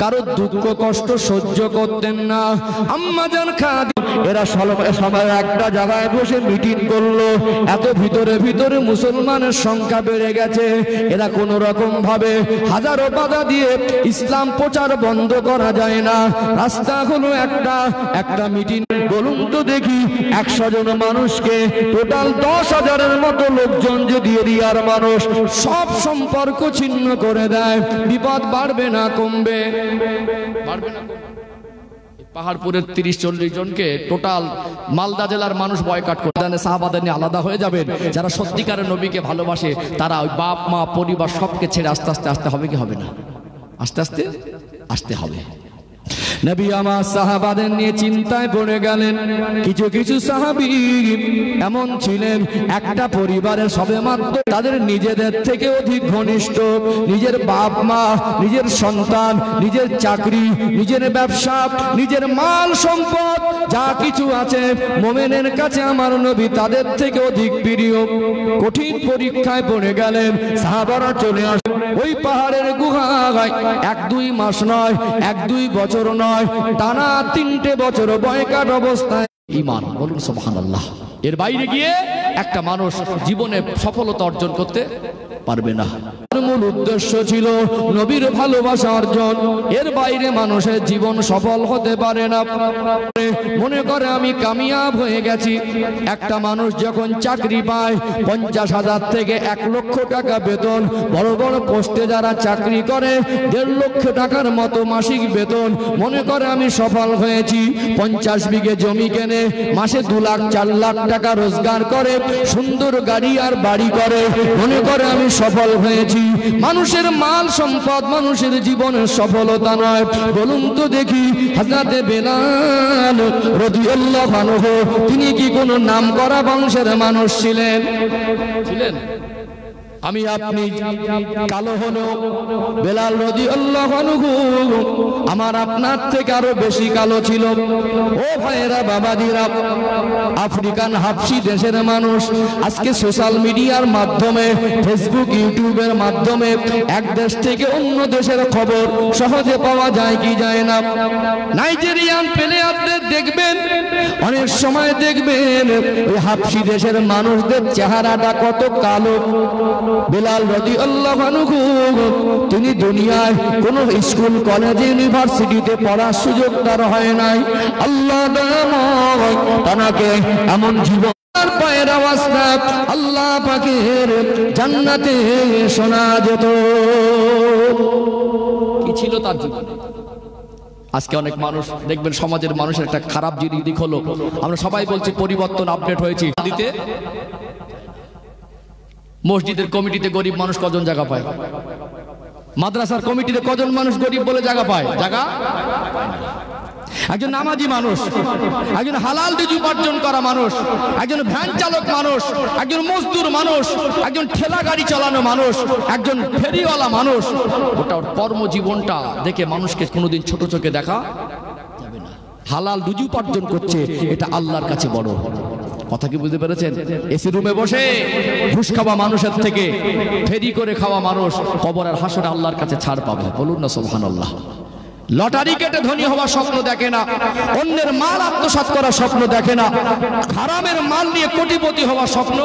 কারো দুঃখ কষ্ট সহ্য করতেন না। আম্মা জান খাদিজা এরা সবাই একটা জায়গায় বসে মিটিং করলো। এত ভিতরে ভিতরে মুসলমানের সংখ্যা বেড়ে গেছে, এরা কোন রকম ভাবে হাজারো বাধা দিয়ে ইসলাম প্রচার বন্ধ করা যায় না। রাস্তা হলো একটা মিটিং। বলুন তো দেখি, 100 জন মানুষকে টোটাল 10,000-এর মতো লোকজন যদি এরিয়ার মানুষ সব সম্পর্ক ছিন্ন করে দেয়, বিপদ বাড়বে না কমবে? বাড়বে না কমবে? পাহাড়পুরের 30-40 জনকে টোটাল মালদা জেলার মানুষ বয়কট করে দেন, সাহাবাদের নিয়ে আলাদা হয়ে যাবেন। যারা সত্যিকারের নবীকে ভালোবাসে তারা ওই বাপ মা পরিবার সবকে ছেড়ে আস্তে আস্তে আসতে হবে কি হবে না? আস্তে আস্তে আসতে হবে। নবী আমার সাহাবাদের নিয়ে চিন্তায় পড়ে গেলেন। কিছু কিছু সাহাবী এমন ছিলেন, একটা পরিবারের সবেমাত্র তাদের নিজেদের থেকে অধিক ঘনিষ্ঠ, নিজের বাপ মা, নিজের সন্তান, নিজের চাকরি, নিজের ব্যবসা, নিজের মাল সম্পদ যা কিছু আছে, মুমিনের কাছে আমার নবী তাদের থেকে অধিক প্রিয়। কঠিন পরীক্ষায় পড়ে গেলেন। সাহাবারা চলে আসে ওই পাহাড়ের গুহায়। 1-2 মাস নয়, 1-2 বছর নয়, টানা 3টে বছর বয়কট অবস্থায় ঈমান। বলুন সুবহানাল্লাহ। এর বাইরে গিয়ে একটা মানুষ জীবনে সফলতা অর্জন করতে পারবে না। মূল উদ্দেশ্য ছিল নবীর ভালোবাসা অর্জন, এর বাইরে মানুষের জীবন সফল হতে পারে না। মনে করে আমি কামিয়াব হয়ে গেছি। একটা মানুষ যখন চাকরি পায়, 50,000 থেকে 1 লক্ষ টাকা বেতন, বড় বড় পোস্টে যারা চাকরি করে 1.5 লক্ষ টাকার মতো মাসিক বেতন, মনে করে আমি সফল হয়েছি। 50 বিঘে জমি কেনে, মাসে 2 লাখ 4 লাখ টাকা রোজগার করে, সুন্দর গাড়ি আর বাড়ি করে, মনে করে আমি সফল হয়েছি। মানুষের মাল সম্পদ মানুষের জীবনের সফলতা নয়। বলুন তো দেখি, হযরত বেলাল রাদিয়াল্লাহু আনহু তিনি কি কোনো নামকরা বংশের মানুষ ছিলেন? আমি আপনি কালো হলেও বেলাল রাদিয়াল্লাহু আনহু আমার আপনার থেকে আরো বেশি কালো ছিল। ও ভাইয়েরা বাবাজিরা, আফ্রিকান হাবশি দেশের মানুষ আজকে সোশ্যাল মিডিয়ার মাধ্যমে, ফেসবুক ইউটিউবের মাধ্যমে এক দেশ থেকে অন্য দেশের খবর সহজে পাওয়া যায় কি যায় না। নাইজেরিয়ান প্লেয়ারদের দেখবেন, অনেক সময় দেখবেন ওই হাবশি দেশের মানুষদের চেহারাটা কত কালো। বেলাল রাদিয়াল্লাহু আনহু তিনি দুনিয়ায় কোনো স্কুল কলেজ ইউনিভার্সিটিতে পড়ার সুযোগ তার হয় নাই। আল্লাহ তাকে এমন জীবন পায়ের আওয়াজ আল্লাহ পাকের জান্নাতে শোনা যেত। কি ছিল তার জীবন? আজকে অনেক মানুষ দেখবেন সমাজের মানুষের একটা খারাপ দিক হলো, আমরা সবাই বলছি পরিবর্তন, আপডেট হয়েছে। মসজিদের কমিটিতে গরিব মানুষ কজন জায়গা পায়? মাদ্রাসার কমিটিতে কজন মানুষ গরিব বলে জায়গা পায়? জায়গা। একজন নামাজি মানুষ, একজন হালাল রুজি উপার্জন করা মানুষ, একজন ভ্যান চালক মানুষ, একজন মজদুর মানুষ, একজন ঠেলা গাড়ি চালানো মানুষ, একজন ফেরিওয়ালা মানুষ, ওটা ওর কর্মজীবনটা দেখে মানুষকে কোনোদিন ছোট চোখে দেখা যাবে না। হালাল রুজি উপার্জন করছে, এটা আল্লাহর কাছে বড় কথা। কি বুঝতে পেরেছেন? এসি রুমে বসে ঘুষ খাওয়া মানুষের থেকে ফেরি করে খাওয়া মানুষ কবরের হাসরে আল্লাহর কাছে ছাড় পাবে। বলুন না সুবহানাল্লাহ। লটারি কেটে ধনী হওয়ার স্বপ্ন দেখে না, অন্যের মাল আত্মসাৎ করার স্বপ্ন দেখে না, হারামের মাল নিয়ে কোটিপতি হওয়ার স্বপ্ন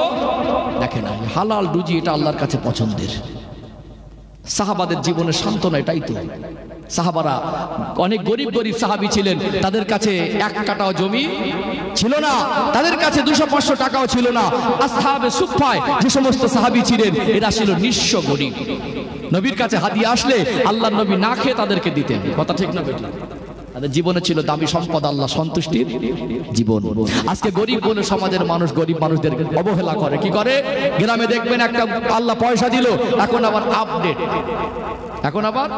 দেখে না। হালাল রুজি এটা আল্লাহর কাছে পছন্দের। সাহাবাদের জীবনের সান্ত্বনা এটাই তো। সাহাবারা অনেক গরিব গরিব সাহাবী ছিলেন, তাদের কাছে এক কাটাও জমি ছিল না, তাদের কাছে 200-500 টাকাও ছিল না। আসহাবে সুফফায় যে সমস্ত সাহাবী ছিলেন এরা ছিল নিঃস্ব গরিব। নবীর কাছে হাদিয়া আসলে আল্লাহর নবী না খেয়ে তাদেরকে দিতেন। কথা ঠিক না বেটি? তাদের জীবনে ছিল দামি সম্পদ, আল্লাহ সন্তুষ্টির জীবন। আজকে গরিব বলে সমাজের মানুষ গরিব মানুষদের অবহেলা করে। কি করে? গ্রামে দেখবেন একটা আল্লাহ পয়সা দিল, এখন আবার আপডেট, এখন আবার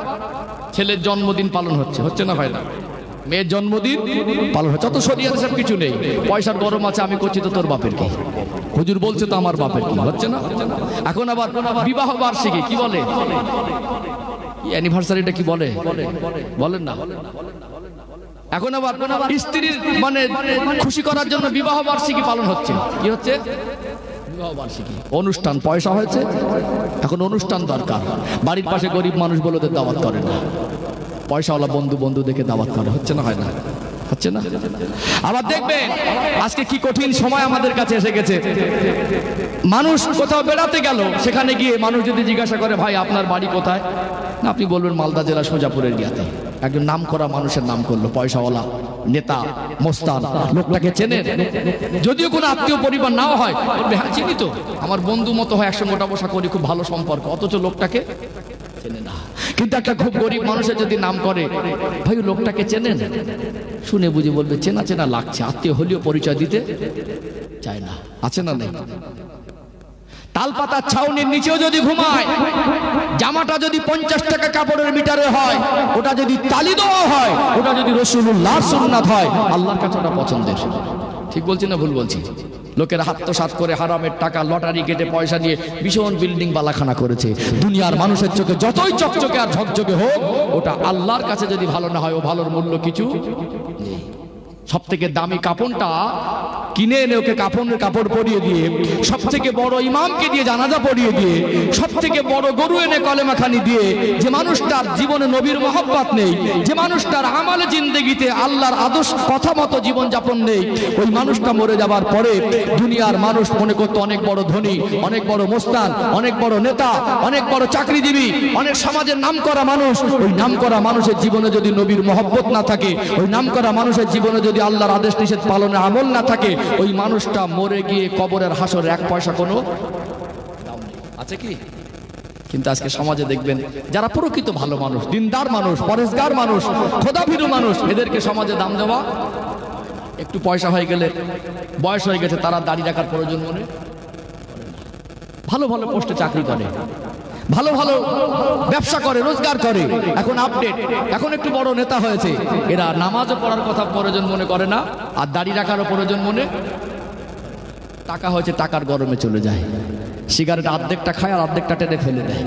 ছেলের জন্মদিন পালন হচ্ছে না ভাই না? মেয়ের জন্মদিন পালন হচ্ছে। অত শরীয়তে সব কিছু নেই, পয়সার গরম আছে, আমি করছি তো তোর বাপের কি, হুজুর বলছে তো আমার বাপের কি, হচ্ছে না? এখন আবার বিবাহ বার্ষিকী কি বলে, অ্যানিভার্সারিটা কি বলে, বলেন না? এখন আবার স্ত্রীর মানে খুশি করার জন্য বিবাহ বার্ষিকী পালন হচ্ছে। কি হচ্ছে? বিবাহ বার্ষিকী অনুষ্ঠান। পয়সা হয়েছে, এখন অনুষ্ঠান দরকার। বাড়ির পাশে গরিব মানুষ বলে ওদের দাওয়াত করে না, পয়সাওয়ালা বন্ধু দেখে দাওয়াত করে। হচ্ছে না? হয় না? হচ্ছে না? আবার দেখবেন আজকে কি কঠিন সময় আমাদের কাছে এসে গেছে। মানুষ কোথাও বেড়াতে গেল, সেখানে গিয়ে মানুষ যদি জিজ্ঞাসা করে ভাই আপনার বাড়ি কোথায়, না আপনি বলবেন মালদা জেলা সোজাপুরের গিয়াতে। একজন নাম করা মানুষের নাম করলো, পয়সাওয়ালা নেতা মোস্তান, লোকটাকে চেনেন? যদিও কোনো আত্মীয় পরিবার নাও হয়, বলবে হ্যাঁ চিনি তো, আমার বন্ধু মতো হয়, একসঙ্গে ওঠা বসা করি, খুব ভালো সম্পর্ক, অথচ লোকটাকে চেনে না। কিন্তু একটা খুব গরিব মানুষের যদি নাম করে, ভাই লোকটাকে চেনেন, শুনে বুঝে বলবে চেনা চেনা লাগছে, আত্মীয় হলেও পরিচয় দিতে চায় না। আছে না নেই? তালপাতার ছাউনির নিচেও যদি ঘুমায়, জামাটা যদি 50 টাকা কাপড়ের মিটারে হয়, ওটা যদি তালি দেওয়া হয়, ওটা যদি রাসূলুল্লাহর সুন্নাত হয়, আল্লাহর কাছে ওটা পছন্দের। ঠিক বলছি না ভুল বলছি? লোকের আত্মসাৎ করে হারামের টাকা লটারি কেটে পয়সা নিয়ে ভীষণ বিল্ডিং বালাখানা করেছে। দুনিয়ার মানুষের চোখে যতই চকচকে আর ঝকঝকে হোক, ওটা আল্লাহর কাছে যদি ভালো না হয়, ও ভালোর মূল্য কিছু নেই। সব থেকে দামি কাপড়টা কিনে এনে ওকে কাপড় পরিয়ে দিয়ে, সব থেকে বড় ইমামকে দিয়ে জানাজা পড়িয়ে দিয়ে, সব থেকে বড় গরু এনে কলেমাখানি দিয়ে, যে মানুষটার জীবনে নবীর মহব্বত নেই, যে মানুষটার আমালে জিন্দেগিতে আল্লাহর আদর্শ কথা মতো জীবন যাপন নেই, ওই মানুষটা মরে যাবার পরে দুনিয়ার মানুষ মনে করতো অনেক বড় ধনী, অনেক বড় মোস্তান, অনেক বড় নেতা, অনেক বড় চাকরিজীবী, অনেক সমাজের নামকরা মানুষ। ওই নামকরা মানুষের জীবনে যদি নবীর মহব্বত না থাকে, ওই নামকরা মানুষের জীবনে যদি আল্লাহর আদেশ নিষেধ পালনের আমল না থাকে, ওই মানুষটা মরে গিয়ে কবরের হাসরে 1 পয়সা কোনো দাম নেই। আছে কি? কিন্তু আজকে সমাজে দেখবেন যারা প্রকৃত ভালো মানুষ, দিনদার মানুষ, পরেশগার মানুষ, খোদাভীরু মানুষ, এদেরকে সমাজে দাম দেওয়া, একটু পয়সা হয়ে গেলে, বয়স হয়ে গেছে, তারা দাড়ি রাখার প্রয়োজন মনে, ভালো ভালো পোস্টে চাকরি করে, ভালো ভালো ব্যবসা করে, রোজগার করে, এখন আপডেট, এখন একটু বড় নেতা হয়েছে, এরা নামাজও পড়ার কথা প্রয়োজন মনে করে না, আর দাড়ি রাখারও প্রয়োজন মনে, টাকা হয়েছে টাকার গরমে চলে যায়। সিগারেট অর্ধেকটা খায় আর অর্ধেকটা টেনে ফেলে দেয়।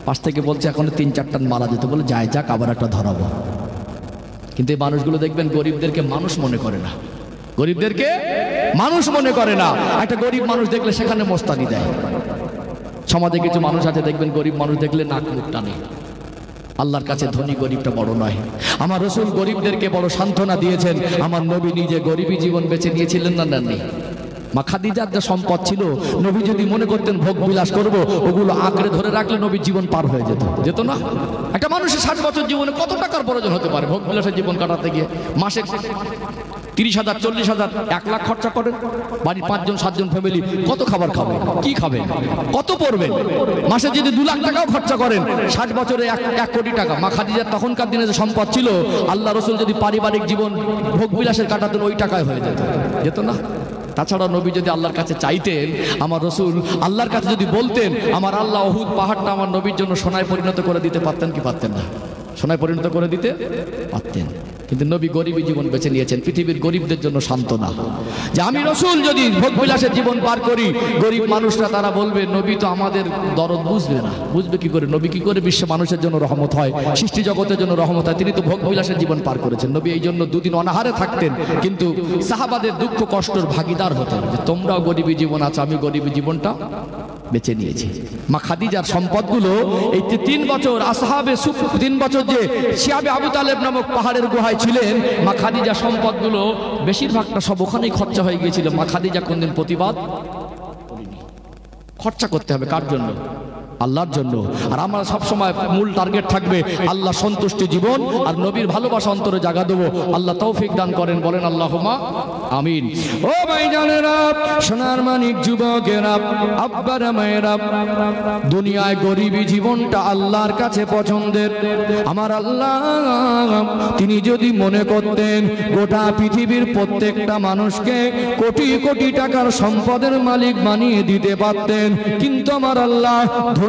পাশ থেকে বলছে এখন 3-4 টান মারা যেত, বলে যায় যাক আবার একটা ধরাবো। কিন্তু এই মানুষগুলো দেখবেন গরিবদেরকে মানুষ মনে করে না, গরিবদেরকে মানুষ মনে করে না। একটা গরিব মানুষ দেখলে সেখানে মস্তানি দেয়। সমাজে কিছু মানুষ আছে দেখবেন গরিব মানুষ দেখলে নাক মুখ টানে। আল্লাহর কাছে ধনী গরিবটা বড় নয়। আমার রাসূল গরিবদেরকে বড় সান্ত্বনা দিয়েছেন। আমার নবী নিজে গরিবী জীবন বেছে নিয়েছিলেন না নেননি? মা খাদিজার যা সম্পদ ছিল, নবী যদি মনে করতেন ভোগ বিলাস করব, ওগুলো আঁকড়ে ধরে রাখলে নবীর জীবন পার হয়ে যেত না? একটা মানুষের 60 বছর জীবনে কত টাকার প্রয়োজন হতে পারে ভোগ বিলাসের জীবন কাটাতে গিয়ে? মাসে 30,000, 40,000, 1 লাখ খরচা করেন, বাড়ির 5জন 7জন ফ্যামিলি কত খাবার খাবে, কি খাবেন, কত পড়বেন? মাসে যদি 2 লাখ টাকাও খরচা করেন, 60 বছরে 1 কোটি টাকা। মা খাদিজার তখনকার দিনে যে সম্পদ ছিল, আল্লাহ রাসূল যদি পারিবারিক জীবন ভোগ বিলাসের কাটাতেন, ওই টাকায় হয়ে যেত না? তাছাড়া নবী যদি আল্লাহর কাছে চাইতেন, আমার রাসূল আল্লাহর কাছে যদি বলতেন, আমার আল্লাহ উহুদ পাহাড়টা আমার নবীর জন্য সোনায় পরিণত করে দিতে পারতেন কি পারতেন না? সোনায় পরিণত করে দিতে পারতেন। কিন্তু নবী গরিবী জীবন বেছে নিয়েছেন, পৃথিবীর গরিবদের জন্য সান্ত্বনা। যে আমি রাসূল যদি ভোগবিলাসের জীবন পার করি, গরিব মানুষরা তারা বলবে নবী তো আমাদের দরদ বুঝবে না। বুঝবে কি করে? নবী কি করে বিশ্ব মানুষের জন্য রহমত হয়, সৃষ্টি জগতের জন্য রহমত হয়? তিনি তো ভোগবিলাসের জীবন পার করেছেন। নবী এই জন্য 2 দিন অনাহারে থাকতেন, কিন্তু সাহাবাদের দুঃখ কষ্টের ভাগিদার হতেন, যে তোমরাও গরিবী জীবন আছে, আমি গরিবী জীবনটা বেছে নিয়েছি। মা খাদিজার সম্পদগুলো এই 3 বছর আসহাবে সুফ, 3 বছর যে শিয়াবে আবু তালেব নামক পাহাড়ের গুহায় ছিলেন, মা খাদিজার সম্পদগুলো বেশিরভাগটা সব ওখানেই খরচা হয়ে গিয়েছিল। মা খাদিজা কোনদিন প্রতিবাদ করেনি। খরচা করতে হবে কার জন্য? আল্লাহর জন্য। আর আমরা সব সময় মূল টার্গেট থাকবে আল্লাহ সন্তুষ্টি জীবন আর নবীর ভালোবাসা অন্তরে জায়গা দেবো। আল্লাহ তৌফিক দান করেন, বলেন আল্লাহুম্মা আমিন। ও ভাইজানেরা, সোনার মানিক যুবকেরা, আব্বারা মায়েরা, দুনিয়ায় গরিবী জীবনটা আল্লাহর কাছে পছন্দের। আমার আল্লাহ তিনি যদি মনে করতেন গোটা পৃথিবীর প্রত্যেকটা মানুষকে কোটি কোটি টাকার সম্পদের মালিক বানিয়ে দিতে পারতেন, কিন্তু আমার আল্লাহ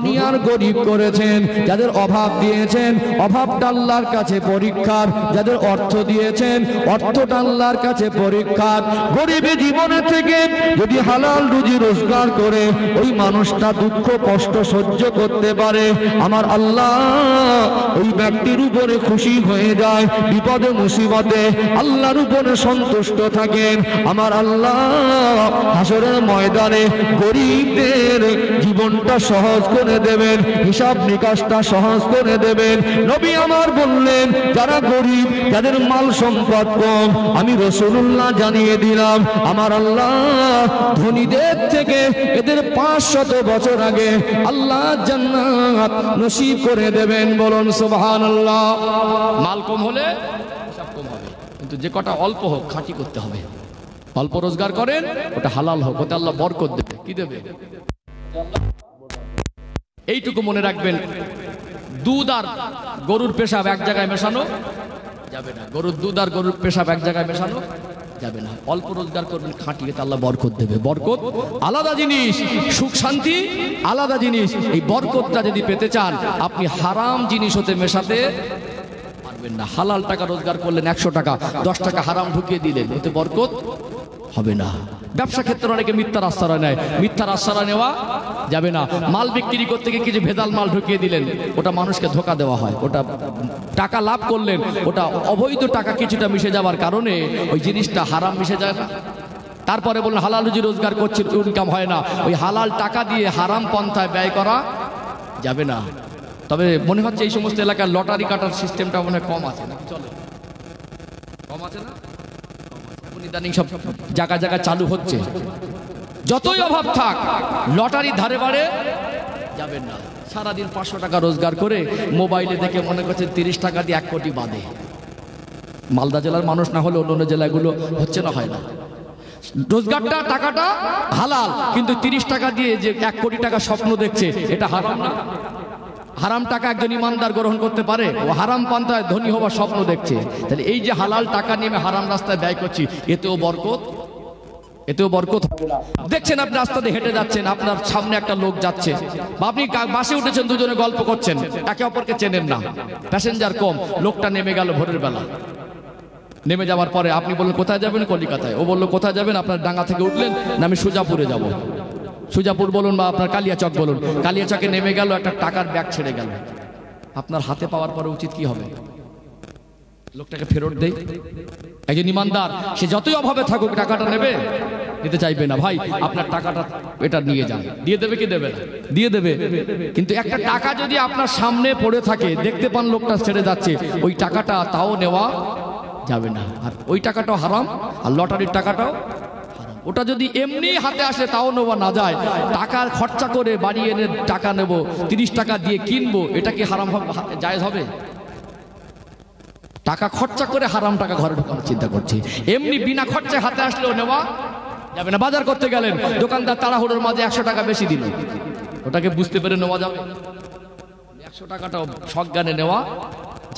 দুনিয়ার গরিব করেছেন। যাদের অভাব দিয়েছেন, অভাবটা আল্লাহর কাছে পরীক্ষার। যাদের অর্থ দিয়েছেন, অর্থটা আল্লাহর কাছে পরীক্ষার। গরিবী জীবনে থেকে যদি হালাল রুজি রোজগার করে ওই মানুষটা দুঃখ কষ্ট সহ্য করতে পারে, আমার আল্লাহ ওই ব্যক্তির উপরে খুশি হয়ে যায়। বিপদে মুসিবতে আল্লাহর উপরে সন্তুষ্ট থাকেন। আমার আল্লাহ হাসরের ময়দানে গরিবদের জীবনটা সহজ করে দেবেন, হিসাব নিকাশটা সহজ করে দেবেন। নবী আমার বললেন, যারা গরিব, যাদের মাল সম্পদ কম, আমি রাসূলুল্লাহ জানিয়ে দিলাম, আমার আল্লাহ ধনীদের থেকে এদের 500 বছর আগে আল্লাহ জান্নাত নসিব করে দেবেন। বলুন সুবহানাল্লাহ। মাল কম হলে হিসাব কম হবে, কিন্তু যে কটা অল্প হোক খাঁটি করতে হবে। অল্প রোজগার করেন, ওটা হালাল হোক, ওটা আল্লাহ বরকত দেবে। কি দেবে? এইটুকু মনে রাখবেন, দুধ আর গরুর পেশাব এক জায়গায় মেশানো যাবে না। গরুর দুধ আর গরুর পেশাব এক জায়গায় মেশানো যাবে না। অল্প রোজগার করবেন, খাঁটি, এতে আল্লাহ বরকত দেবে। বরকত আলাদা জিনিস, সুখ শান্তি আলাদা জিনিস। এই বরকতটা যদি পেতে চান, আপনি হারাম জিনিস হতে মেশাতে পারবেন না। হালাল টাকা রোজগার করলেন 100 টাকা, 10 টাকা হারাম ঢুকিয়ে দিলেন, ওতে বরকত হবে না। ব্যবসা ক্ষেত্রে অনেকে মিথ্যার আশ্রয় নেয়, মিথ্যার আশ্রয় নেওয়া যাবে না। মাল বিক্রি করতে গিয়ে কিছু ভেজাল মাল ঢুকিয়ে দিলেন, ওটা মানুষকে ধোঁকা দেওয়া হয়। ওটা টাকা লাভ করলেন, ওটা অবৈধ টাকা কিছুটা মিশে যাওয়ার কারণে ওই জিনিসটা হারাম মিশে যায় না। তারপরে বললেন হালাল রুজি রোজগার করছে, ইনকাম হয় না, ওই হালাল টাকা দিয়ে হারাম পন্থায় ব্যয় করা যাবে না। তবে মনে হচ্ছে এই সমস্ত এলাকার লটারি কাটার সিস্টেমটা মনে হয় কম আছে, নাকি চলে? কম আছে না? ইদানিং সব জায়গা জায়গা চালু হচ্ছে। যতই অভাব থাক, লটারি ধারে বাড়ে যাবেন না। সারাদিন 500 টাকা রোজগার করে মোবাইলে দেখে মনে করছে 30 টাকা দিয়ে 1 কোটি বাঁধে। মালদা জেলার মানুষ না হলে অন্য জেলাগুলো হচ্ছে না, হয় না। রোজগারটা টাকাটা হালাল, কিন্তু 30 টাকা দিয়ে যে 1 কোটি টাকা স্বপ্ন দেখছে, এটা হারাম না? হারাম টাকা একজন ইমানদার গ্রহণ করতে পারে? ও হারাম পন্থায় ধনী হওয়ার স্বপ্ন দেখছে। তাহলে এই যে হালাল টাকা নিয়ে হারাম রাস্তায় ব্যয় করছি, এতেও বরকত, এতেও বরকত হবে না। দেখছেন আপনি রাস্তা দিয়ে হেঁটে যাচ্ছেন, আপনার সামনে একটা লোক যাচ্ছে, বা আপনি বাসে উঠেছেন, দুজনে গল্প করছেন, একে অপরকে চেনেন না, প্যাসেঞ্জার কম, লোকটা নেমে গেল ভোরের বেলা। নেমে যাওয়ার পরে আপনি বললেন কোথায় যাবেন? কলিকাতায়। ও বললো কোথায় যাবেন? আপনার ডাঙ্গা থেকে উঠলেন না, আমি সুজাপুরে যাব। সুজাপুর বলুন বা আপনার কালিয়াচক বলুন, কালিয়াচকে নেমে গেল, একটা টাকার ব্যাগ ছেড়ে গেল, আপনার হাতে পাওয়ার পরে উচিত কি হবে? লোকটাকে ফেরত দেই। একজন ইমানদার সে যতই অভাবে থাকুক টাকাটা নেবে, নিতে চাইবে না। ভাই আপনার টাকাটা এটা নিয়ে যান, দিয়ে দেবে কি দেবে না? দিয়ে দেবে। কিন্তু একটা টাকা যদি আপনার সামনে পড়ে থাকে, দেখতে পান লোকটা ছেড়ে যাচ্ছে, ওই টাকাটা তাও নেওয়া যাবে না। আর ওই টাকাটাও হারাম, আর লটারির টাকাটাও হারাম। ওটা যদি এমনি হাতে আসে তাও নেওয়া না যায়, টাকার খরচা করে বাড়ি এনে টাকা নেব, 30 টাকা দিয়ে কিনবো, এটা কি হারাম হবে? জায়েজ হবে? টাকা খরচা করে হারাম টাকা ঘরে ঢোকানোর চিন্তা করছি। এমনি বিনা খরচায় হাতে আসলেও নেওয়া যাবে না। বাজার করতে গেলেন, দোকানদার তাড়াহুড়োর মাঝে 100 টাকা বেশি দিল, ওটাকে বুঝতে পেরে নেওয়া যাবে? 100 টাকাটাও সজ্ঞানে নেওয়া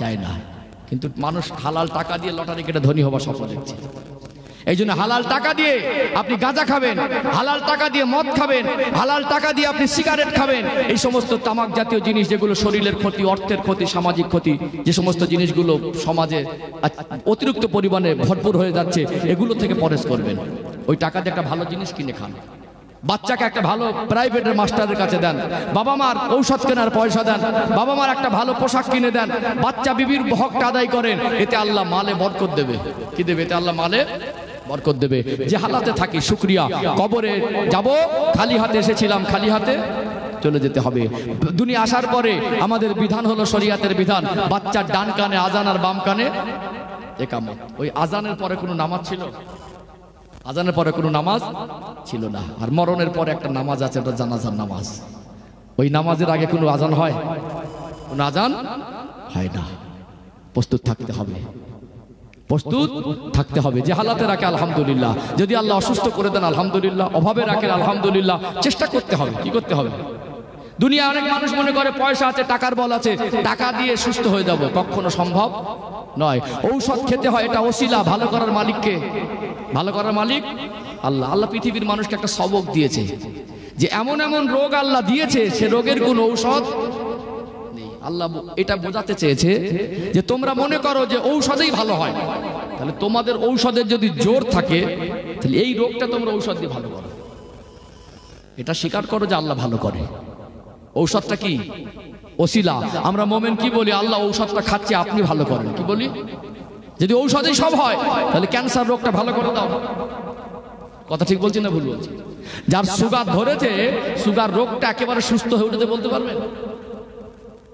যায় না। কিন্তু মানুষ হালাল টাকা দিয়ে লটারি কেটে ধনী হবার স্বপ্ন দেখছে। এই জন্য হালাল টাকা দিয়ে আপনি গাঁজা খাবেন, হালাল টাকা দিয়ে মদ খাবেন, হালাল টাকা দিয়ে আপনি সিগারেট খাবেন। এই সমস্ত তামাক জাতীয় জিনিস যেগুলো শরীরের ক্ষতি, অর্থের ক্ষতি, সামাজিক ক্ষতি, যে সমস্ত জিনিসগুলো সমাজে অতিরিক্ত পরিমাণে ভরপুর হয়ে যাচ্ছে, এগুলো থেকে পরেজ করবেন। ওই টাকা দিয়ে একটা ভালো জিনিস কিনে খান, বাচ্চাকে একটা ভালো প্রাইভেটের মাস্টারের কাছে দেন, বাবা মার ঔষধ কেনার পয়সা দেন, বাবা মার একটা ভালো পোশাক কিনে দেন, বাচ্চা বিবির হকটা আদায় করেন। এতে আল্লাহ মালে বরকত দেবে। কি দেবে? এতে আল্লাহ মালে বরকত দেবে। যে হালাতে থাকি শুকরিয়া। কবরে যাব খালি হাতে, এসেছিলাম খালি হাতে চলে যেতে হবে। দুনিয়া আসার পরে আমাদের বিধান হলো শরিয়াতের বিধান, বাচ্চার ডান কানে আজান আর বাম কানে ইকামত। ওই আজানের পরে কোনো নামাজ ছিল? আজানের পরে কোনো নামাজ ছিল না। আর মরণের পরে একটা নামাজ আছে, ওটা জানাজার নামাজ। ওই নামাজের আগে কোনো আজান হয়? কোনো আজান হয় না। প্রস্তুত থাকতে হবে, প্রস্তুত থাকতে হবে। যে হালাতে রাখে আলহামদুলিল্লাহ, যদি আল্লাহ অসুস্থ করে দেন আলহামদুলিল্লাহ, অভাবে রাখেন আলহামদুলিল্লাহ। চেষ্টা করতে হবে। কি করতে হবে? দুনিয়া অনেক মানুষ মনে করে পয়সা আছে, টাকার বল আছে, টাকা দিয়ে সুস্থ হয়ে যাব, কখনো সম্ভব নয়। ঔষধ খেতে হয়, এটা ওসিলা। ভালো করার মালিককে, ভালো করার মালিক আল্লাহ। আল্লাহ পৃথিবীর মানুষকে একটা সবক দিয়েছে যে এমন এমন রোগ আল্লাহ দিয়েছে, সে রোগের কোন ঔষধ নেই। আল্লাহ এটা বোঝাতে চেয়েছে যে তোমরা মনে করো যে ঔষধেই ভালো হয়, তাহলে তোমাদের ঔষধের যদি জোর থাকে, তাহলে এই রোগটা তোমরা ঔষধ দিয়ে ভালো করো। এটা স্বীকার করো যে আল্লাহ ভালো করে। ঔষধটা কি? ওসিলা। আমরা মোমেন কি বলি? আল্লাহ ঔষধটা খাচ্ছে, আপনি ভালো করেন। কি বলি? যদি ঔষধেই সব হয়, তাহলে ক্যান্সার রোগটা ভালো করে দাও। কথা ঠিক বলছি না ভুল বলছি? যার সুগার ধরেছে, সুগার রোগটা একেবারে সুস্থ হয়ে উঠেছে বলতে পারবেন?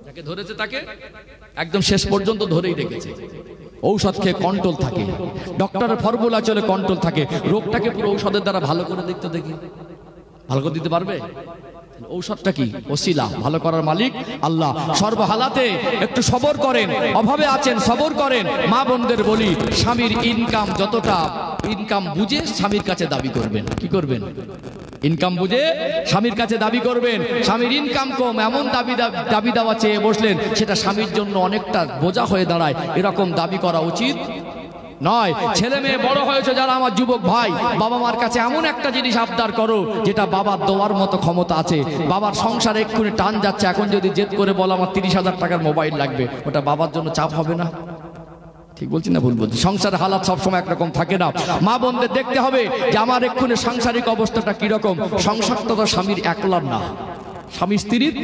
যাকে ধরেছে তাকে একদম শেষ পর্যন্ত ধরেই রেখেছে। ঔষধ খেয়ে কন্ট্রোল থাকে, ডক্টরের ফর্মুলা চলে কন্ট্রোল থাকে। রোগটাকে পুরো ঔষধের দ্বারা ভালো করে দেখতে দেখি, ভালো করে দিতে পারবে? ঔষধটা কি? ওসিলা। ভালো করার মালিক আল্লাহ। সর্বহালাতে একটু সবর করেন। অভাবে আছেন, সবর করেন। মা বোনদের বলি, স্বামীর ইনকাম যতটা, ইনকাম বুঝে স্বামীর কাছে দাবি করবেন। কি করবেন? ইনকাম বুঝে স্বামীর কাছে দাবি করবেন। স্বামীর ইনকাম কম, এমন দাবি দেওয়া চেয়ে বসলেন, সেটা স্বামীর জন্য অনেকটা বোঝা হয়ে দাঁড়ায়। এরকম দাবি করা উচিত নয়। ছেলে মেয়ে বড় হয়েছে যারা আমার যুবক ভাই, বাবা মার কাছে এমন একটা জিনিস আবদার করো যেটা বাবার দেওয়ার মতো ক্ষমতা আছে। বাবার সংসারে এক্ষুনি টান যাচ্ছে, এখন যদি জেদ করে বলো আমার 30,000 টাকার মোবাইল লাগবে, ওটা বাবার জন্য চাপ হবে না? ঠিক বলছি না ভুল বলছি? সংসারের হালাত সবসময় একরকম থাকে না। মা বোনদের দেখতে হবে যে আমার এক্ষুনি সাংসারিক অবস্থাটা কিরকম। সংসারটা তো স্বামীর একলার না, স্বামী স্ত্রীর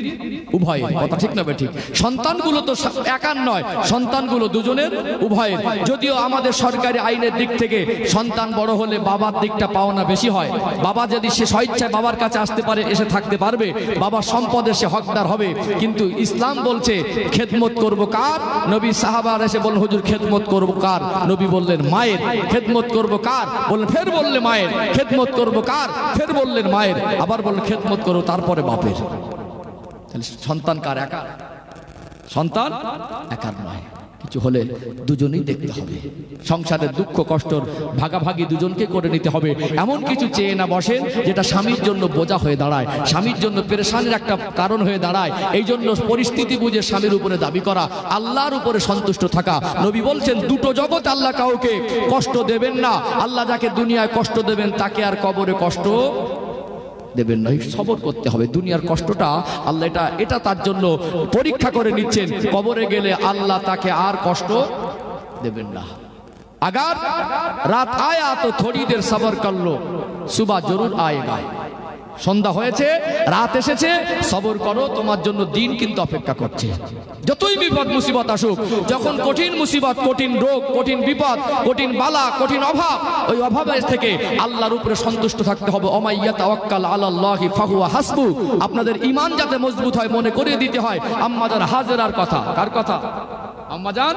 উভয়ের। কথা ঠিক না ঠিক? সন্তানগুলো তো একার নয়, সন্তানগুলো দুজনের, উভয়ের। যদিও আমাদের সরকারি আইনের দিক থেকে সন্তান বড় হলে বাবার দিকটা পাওনা বেশি হয়। বাবা যদি সে স্বেচ্ছায় বাবার কাছে আসতে পারে, এসে থাকতে পারবে, বাবার সম্পদের সে হকদার হবে। কিন্তু ইসলাম বলছে খেদমত করব কার? নবী সাহাবার এসে বললেন হুজুর খেদমত করব কার? নবী বললেন মায়ের। খেদমত করব কার? বললেন, ফের বললে মায়ের। খেদমত করব কার? ফের বললেন মায়ের। আবার বললেন খেদমত করো, তারপরে বাপের। তাহলে সন্তান কার? একার। সন্তান একার নয়, কিছু হলে দুজনেই দেখতে হবে। সংসারের দুঃখ কষ্টর ভাগাভাগি দুজনকে করে নিতে হবে। এমন কিছু চেয়ে না বসেন যেটা স্বামীর জন্য বোঝা হয়ে দাঁড়ায়, স্বামীর জন্য পেরেশানির একটা কারণ হয়ে দাঁড়ায়। এই জন্য পরিস্থিতি বুঝে স্বামীর উপরে দাবি করা, আল্লাহর উপরে সন্তুষ্ট থাকা। নবী বলছেন দুটো জগৎ আল্লাহ কাউকে কষ্ট দেবেন না। আল্লাহ যাকে দুনিয়ায় কষ্ট দেবেন তাকে আর কবরে কষ্ট দেবেন না। সবর করতে হবে। দুনিয়ার কষ্টটা আল্লাহ এটা তার জন্য পরীক্ষা করে নিচ্ছেন। কবরে গেলে আল্লাহ তাকে আর কষ্ট দেবেন না। अगर रात आया तो थोड़ी देर सब्र कर लो, सुबह जरूर आएगा। সন্ধ্যা হয়েছে, রাত এসেছে, সবর করো, তোমার জন্য দিন কিন্তু অপেক্ষা করছে। যতই বিপদ মুসিবত আসুক, যখন কঠিন মুসিবত, কঠিন রোগ, কঠিন বিপদ, কঠিন বালা, কঠিন অভাব, ওই অভাবের থেকে আল্লাহর উপরে সন্তুষ্ট থাকতে হবে। ওমাইয়া তাওয়াক্কাল আলাল্লাহি ফাহুয়া হাসবু। আপনাদের ঈমান যাতে মজবুত হয় মনে করিয়ে দিতে হয় আম্মাজান হাজেরার কথা। কার কথা? আম্মাজান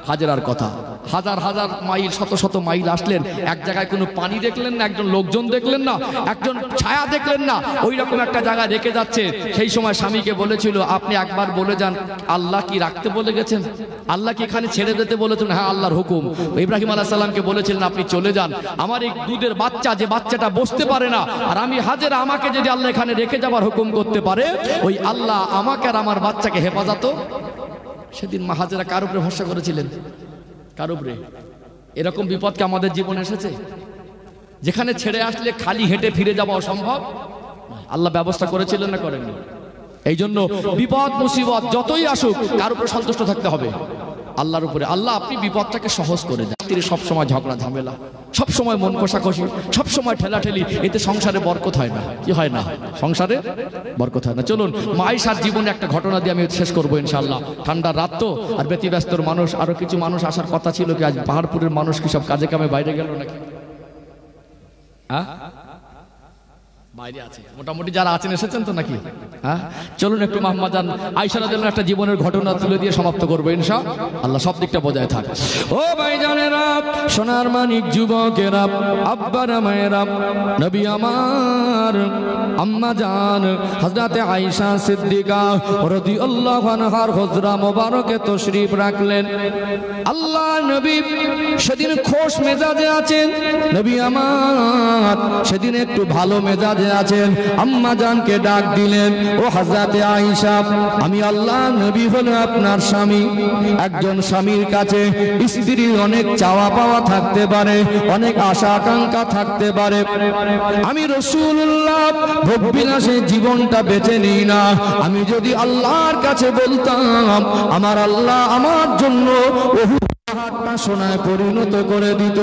হাজেরার কথা। হাজার হাজার মাইল, শত শত মাইল আসলেন, এক জায়গায় কোনো পানি দেখলেন না, একজন লোকজন দেখলেন না, একজন ছায়া দেখলেন না, ওই রকম একটা জায়গায় রেখে যাচ্ছে। সেই সময় স্বামীকে বলেছিল, আপনি একবার বলে যান আল্লাহ কি রাখতে বলে গেছেন, আল্লাহ কি এখানে ছেড়ে দিতে বলেছেন? হ্যাঁ, আল্লাহর হুকুম। ইব্রাহিম আলাইহিস সালামকে বলেছিলেন আপনি চলে যান, আমার এই দুধের বাচ্চা, যে বাচ্চাটা বসতে পারে না, আর আমি হাজেরা, আমাকে যদি আল্লাহ এখানে রেখে যাবার হুকুম করতে পারে, ওই আল্লাহ আমাকে আর আমার বাচ্চাকে হেফাজত। সেদিন মা হাজেরা কার উপরে ভরসা করেছিলেন? কার উপরে? এরকম বিপদ কি আমাদের জীবনে এসেছে যেখানে ছেড়ে আসলে খালি হেঁটে ফিরে যাওয়া অসম্ভব? আল্লাহ ব্যবস্থা করেছিলেন না করেননি? এই জন্য বিপদ মুসিবত যতই আসুক কার উপরে সন্তুষ্ট থাকতে হবে? আল্লাহর উপরে। আল্লাহ আপনি বিপদটাকে সহজ করে দেন। তিনি সবসময় ঝগড়া ঝামেলা, সবসময় মন কষাকষি, সবসময় ঠেলাঠেলি, এতে সংসারে বরকত হয় না। কি হয় না? সংসারে বরকত হয় না। চলুন মা আয়েশার জীবনে একটা ঘটনা দিয়ে আমি শেষ করবো ইনশাআল্লাহ। ঠান্ডার রাত তো, আর ব্যতিব্যস্তর মানুষ, আরো কিছু মানুষ আসার কথা ছিল। কি আজ পাহাড়পুরের মানুষ কি সব কাজে কামে বাইরে গেল নাকি? হ্যাঁ, বাইরে আছে মোটামুটি, যারা আছেন এসেছেন তো নাকি? হ্যাঁ, চলুন একটু আম্মাজান আয়েশা রাদিয়াল্লাহু একটা জীবনের ঘটনা তুলে দিয়ে সমাপ্ত করবো ইনশাআল্লাহ। সব দিকটা বজায় থাক। ও ভাইজানেরা, সোনার মানিক যুবকেরা, আব্বারা মায়েরা, নবী আমার আম্মাজান হযরতে আয়েশা সিদ্দিকা রাদিয়াল্লাহু আনহার হুজরা মোবারকে তশরিফ রাখলেন। আল্লাহ নবী সেদিন খোশ মেজাজে আছেন, নবী আমার সেদিন একটু ভালো মেজাজে আছেন। আম্মা জানকে ডাক দিলেন, ও হযরতে আয়েশা, আমি আল্লাহ নবী হলো আপনার স্বামী। একজন স্বামীর কাছে স্ত্রীর অনেক চাওয়া পাওয়া থাকতে পারে, অনেক আশা আকাঙ্ক্ষা থাকতে পারে। আমি রাসূলুল্লাহ ভোগবিলাসে জীবনটা বেছে নিই না। আমি যদি আল্লাহর কাছে বলতাম, আমার আল্লাহ আমার জন্য পাহাড়টা সোনায় পরিণত করে দিত।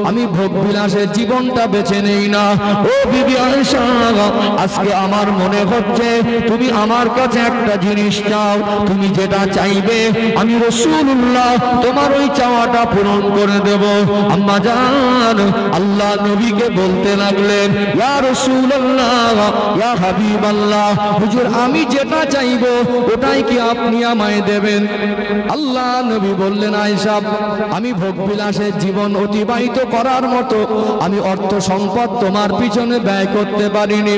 আমি ভোগবিলাসের জীবনটা বেছে নেই না। ও বিবি আয়েশা, আজকে আমার মনে হচ্ছে তুমি আমার কাছে একটা জিনিস চাও। তুমি যেটা চাইবে আমি রাসূলুল্লাহ তোমার ওই চাওয়াটা পূরণ করে দেব। আম্মা জান আল্লাহ নবীকে বলতে লাগলেন, ইয়া রাসূলুল্লাহ, ইয়া হাবিবাল্লাহ, হুজুর আমি যেটা চাইবো ওটাই কি আপনি আমায় দেবেন? আল্লাহ নবী বললেন, আয়েশা, আমি ভোগবিলাসের জীবন অতিবাহিত করার মতো আমি অর্থ সম্পদ তোমার পিছনে ব্যয় করতে পারিনি,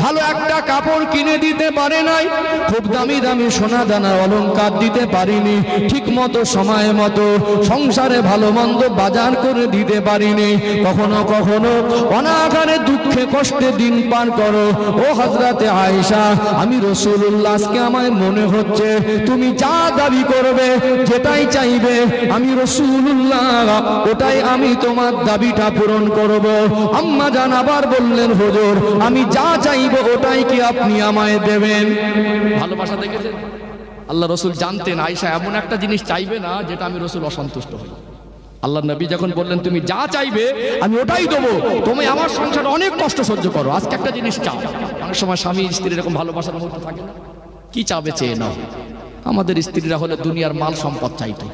ভালো একটা কাপড় কিনে দিতে পারে নাই, খুব দামি দামি সোনা দানা অলংকার দিতে পারিনি, ঠিক মতো সময় মতো সংসারে ভালো মন্দ বাজার করে দিতে পারিনি। কখনো কখনো অনাহারে দুঃখে কষ্টে দিন পার করো। ও হযরতে আয়েশা, আমি রাসূলুল্লাহ আজকে আমায় মনে হচ্ছে তুমি যা দাবি করবে, যেটাই চাইবে আমি রাসূলুল্লাহ ওটাই আমি তোমার দাবিটা পূরণ করব। আম্মা জান আবার বললেন, হুজুর আমি যা চাইবো ওটাই কি আপনি আমায় দেবেন? ভালোবাসা দেখেছেন? আল্লাহ রাসূল জানতেন আয়েশা এমন একটা জিনিস চাইবে না যেটা আমি রাসূল অসন্তুষ্ট হই। আল্লাহ নবী যখন বললেন তুমি যা চাইবে আমি ওটাই দেবো, তুমি আমার সংসারে অনেক কষ্ট সহ্য করো, আজকে একটা জিনিস চাও। অনেক সময় স্বামী স্ত্রীর এরকম ভালোবাসার মুহূর্ত থাকে না? কি চাবে চেয়ে নাও। আমাদের স্ত্রীরা হলে দুনিয়ার মাল সম্পদ চাইতো,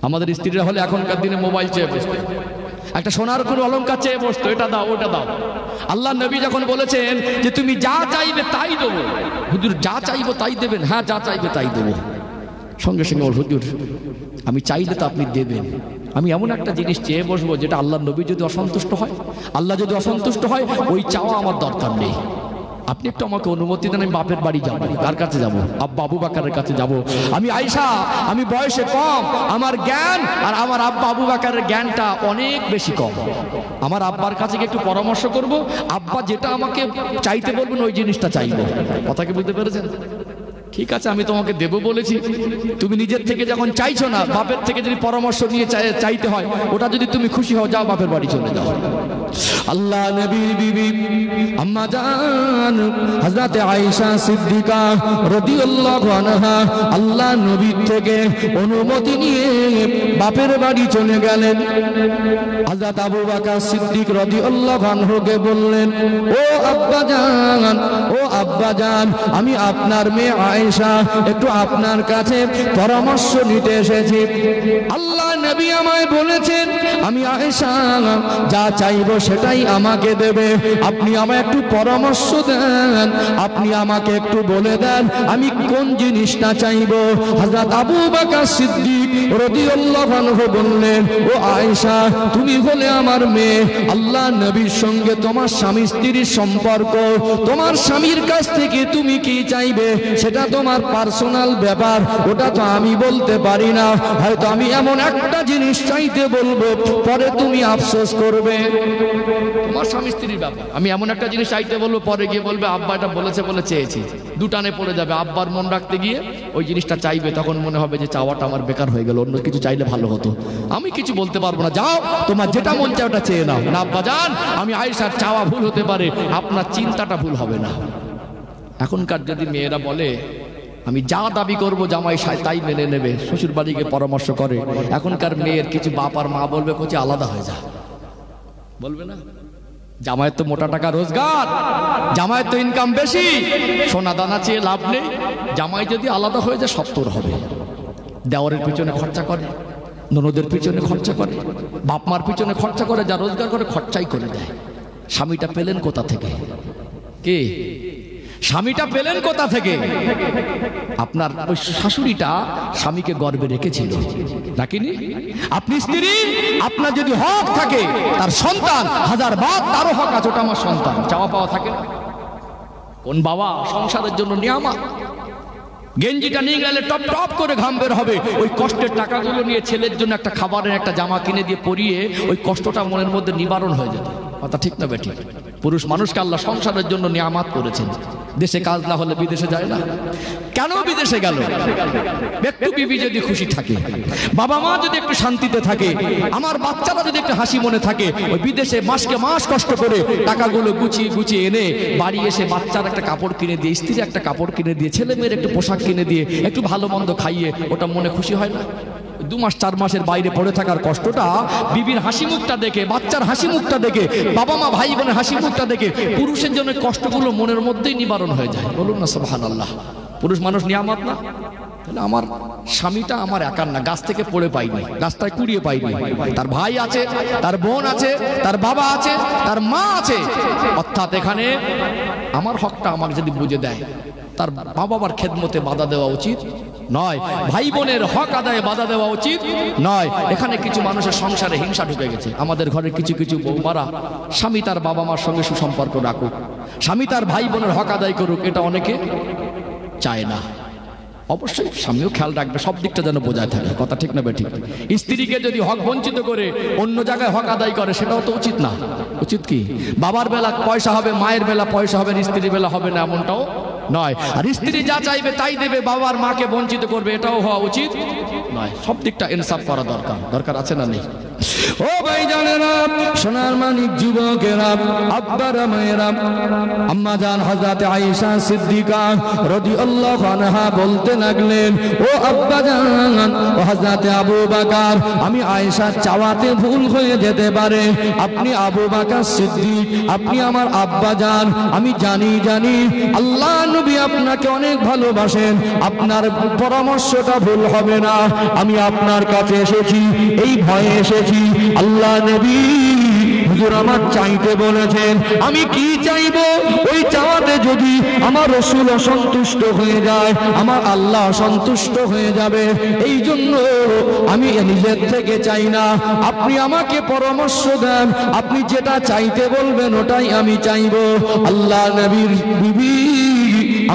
আমাদের স্ত্রীরা হলে এখনকার দিনে মোবাইল চেয়ে বসতো, একটা সোনার কোনো অলংকার চেয়ে বসতো, এটা দাও ওটা দাও। আল্লাহ নবী যখন বলেছেন যে তুমি যা চাইবে তাই দেবো, হুজুর যা চাইবো তাই দেবেন? হ্যাঁ, যা চাইবে তাই দেবো। সঙ্গে সঙ্গে বল, হুজুর আমি চাইলে তো আপনি দেবেন, আমি এমন একটা জিনিস চেয়ে বসবো যেটা আল্লাহ নবী যদি অসন্তুষ্ট হয়, আল্লাহ যদি অসন্তুষ্ট হয়, ওই চাওয়া আমার দরকার নেই। আপনি একটু আমাকে অনুমতি দেন, আমি বাপের বাড়ি যাবো। কার কাছে যাবো? আব্বা আবু বকরের কাছে যাবো। আমি আয়েশা, আমি বয়সে কম, আমার জ্ঞান আর আমার আব্বা আবু বকরের জ্ঞানটা অনেক বেশি কম। আমার আব্বার কাছে গিয়ে একটু পরামর্শ করব, আব্বা যেটা আমাকে চাইতে বলবেন ওই জিনিসটা চাইবো। কথা কি বুঝতে পেরেছেন? ঠিক আছে, আমি তোমাকে দেবো বলেছি, তুমি নিজের থেকে যখন চাইছো না, বাপের থেকে যদি পরামর্শ নিয়ে চাইতে হয়, ওটা যদি তুমি খুশি হও, যাও বাপের বাড়ি চলে যাও। আল্লাহ নবীর বিবি আম্মা জান হযরত আয়েশা সিদ্দিকা রাদিয়াল্লাহু আনহা আল্লাহ নবীর থেকে অনুমতি নিয়ে বাপের বাড়ি চলে গেলেন। হযরত আবু বকর সিদ্দিক রাদিয়াল্লাহু আনহুকে বললেন, ও আব্বা জান, ও আব্বা জান, আমি আপনার মেয়ে আয়েশা একটু আপনার কাছে পরামর্শ নিতে এসেছি। আল্লাহ নবী আমায় বলেছেন আমি আয়েশা যা চাইবো সেটাই আমাকে দেবে। আপনি আমায় একটু পরামর্শ দেন, আপনি আমাকে একটু বলে দেন আমি কোন জিনিসটা চাইবো। হযরত আবু বকর সিদ্দিক রাদিয়াল্লাহু আনহু বললেন, ও আয়েশা, তুমি হলে আমার মেয়ে, আল্লাহ নবীর সঙ্গে তোমার স্বামী স্ত্রীর সম্পর্ক, তোমার স্বামীর কাছ থেকে তুমি কি চাইবে সেটা তোমার পার্সোনাল ব্যাপার, ওটা তো আমি বলতে পারি না। হয়তো আমি এমন একটা জিনিস চাইতে বলবো, পরে তুমি আফসোস করবে। তোমার স্বামী স্ত্রীর ব্যাপার, আমি এমন একটা জিনিস চাইতে বলবো, পরে গিয়ে বলবে আব্বা এটা বলেছে বলে চেয়েছি, দুটানে পড়ে যাবে। আব্বার মন রাখতে গিয়ে ওই জিনিসটা চাইবে, তখন মনে হবে যে চাওয়াটা আমার বেকার হয়ে গেল, অন্য কিছু চাইলে ভালো হতো। আমি কিছু বলতে পারবো না, যাও তোমার যেটা মন চায় ওটা চেয়ে নাও। না আব্বা জান, আমি আয়েশার চাওয়া ভুল হতে পারে, আপনার চিন্তাটা ভুল হবে না। এখনকার যদি মেয়েরা বলে আমি যা দাবি করবো জামাই তাই মেনে নেবে, শ্বশুর বাড়িকে পরামর্শ করে, এখনকার মেয়ের কিছু বাপ আর মা বলবে কোচি আলাদা হয়ে যা, বলবে না? জামাইয়ের তো মোটা টাকা রোজগার, জামাইয়ের তো ইনকাম বেশি, সোনা দানা চেয়ে লাভ নেই। জামাই যদি আলাদা হয়ে যায় সব তোর হবে। দেওয়ারের পিছনে খরচা করে, ননদের পিছনে খরচা করে, বাপ মার পিছনে খরচা করে, যা রোজগার করে খরচাই করে দেয়। স্বামীটা পেলেন কোথা থেকে? কে স্বামীটা পেলেন কোথা থেকে? আপনার ওই শাশুড়িটা স্বামীকে গর্বে রেখেছিল, রাখিনি? আপনি স্ত্রী, আপনার যদি হক থাকে, তার সন্তান হাজার বার তারও হক আছে, ওটা আমার সন্তান, চাওয়া পাওয়া থাকে না? কোন বাবা সংসারের জন্য নিয়ামত, গেঞ্জিটা নিয়ে গেলে টপ টপ করে ঘাম বের হবে, ওই কষ্টের টাকাগুলো নিয়ে ছেলের জন্য একটা খাবারের একটা জামা কিনে দিয়ে পরিয়ে ওই কষ্টটা মনের মধ্যে নিবারণ হয়ে যেত। কথা ঠিক না বেটি? পুরুষ মানুষকে আল্লাহ সংসারের জন্য নিয়ামত করেছেন। দেশে কাজ না হলে বিদেশে যায় না, কেন বিদেশে গেল? একটু বিবি যদি খুশি থাকে, বাবা মা যদি একটু শান্তিতে থাকে, আমার বাচ্চারা যদি একটু হাসি মনে থাকে, ওই বিদেশে মাসকে মাস কষ্ট করে টাকাগুলো গুছিয়ে গুছিয়ে এনে বাড়ি এসে বাচ্চার একটা কাপড় কিনে দিয়ে, স্ত্রীর একটা কাপড় কিনে দিয়ে, ছেলে মেয়ের একটু পোশাক কিনে দিয়ে, একটু ভালো মন্দ খাইয়ে, ওটা মনে খুশি হয় না? 2 মাস 4 মাসের বাইরে পড়ে থাকার কষ্টটা বিবির হাসি মুখটা দেখে, বাচ্চার হাসি মুখটা দেখে, বাবা মা ভাই বোনের হাসি মুখটা দেখে পুরুষের জন্য কষ্টগুলো মনের মধ্যেই নিবারণ হয়ে যায়। বলুন না সুবহানাল্লাহ। পুরুষ মানুষ নিয়ামত না? তাহলে আমার স্বামীটা আমার একার না, গাছ থেকে পড়ে পাইনি, রাস্তায় কুড়িয়ে পাইনি, তার ভাই আছে, তার বোন আছে, তার বাবা আছে, তার মা আছে। অর্থাৎ এখানে আমার হকটা আমাকে যদি বুঝে দেয়, তার মা বাবার খেদমতে বাধা দেওয়া উচিত নয়, ভাই বোনের হক আদায়ে বাধা দেওয়া উচিত নয়। এখানে কিছু মানুষের সংসারে হিংসা ঢুকে গেছে। আমাদের ঘরের কিছু কিছু বৌমারা স্বামী তার বাবা মার সঙ্গে সুসম্পর্ক রাখুক, স্বামী তার ভাই বোনের হক আদায় করুক, এটা অনেকে চায় না। অবশ্যই স্বামীও খেয়াল রাখবে, সব দিকটা যেন বোঝায় থাকে। কথা ঠিক না বেঠিক? স্ত্রীকে যদি হক বঞ্চিত করে অন্য জায়গায় হক আদায় করে, সেটাও তো উচিত না। উচিত কি? বাবার বেলা পয়সা হবে, মায়ের বেলা পয়সা হবে, স্ত্রীর বেলা হবে না, এমনটাও নয়। আর স্ত্রী যা চাইবে তাই দেবে, বাবার মাকে বঞ্চিত করবে, এটাও হওয়া উচিত নয়। সব দিকটা ইনসাফ করা দরকার। দরকার আছে না নেই? ও ভাই জানেরা, সোনার মানিক যুবকেরা, আব্বারা মায়েরা, আম্মা জান হযরত আয়েশা সিদ্দিকা রাদিয়াল্লাহু আনহা বলতে লাগলেন, ও আব্বা জান, ও হযরত আবু বকর, আমি আয়েশার চাওয়াতে ভুল হয়ে যেতে পারে, আপনি আবু বকর সিদ্দিক, আপনি আমার আব্বা জান, আমি জানি আল্লাহ নবী আপনাকে অনেক ভালোবাসেন, আপনার পরামর্শটা ভুল হবে না। আমি আপনার কাছে এসেছি, এই ভয়ে এসেছি, আল্লাহ নবী হুজুর আমার চাইতে বলেছেন, আমি কি চাইবো? ওই চাওয়াতে যদি আমার রাসূল অসন্তুষ্ট হয়ে যায়, আমার আল্লাহ সন্তুষ্ট হয়ে যাবে, এই জন্য আমি নিজের থেকে চাই না। আপনি আমাকে পরামর্শ দেন, আপনি যেটা চাইতে বলবেন ওটাই আমি চাইবো। আল্লাহ নবীর বিবি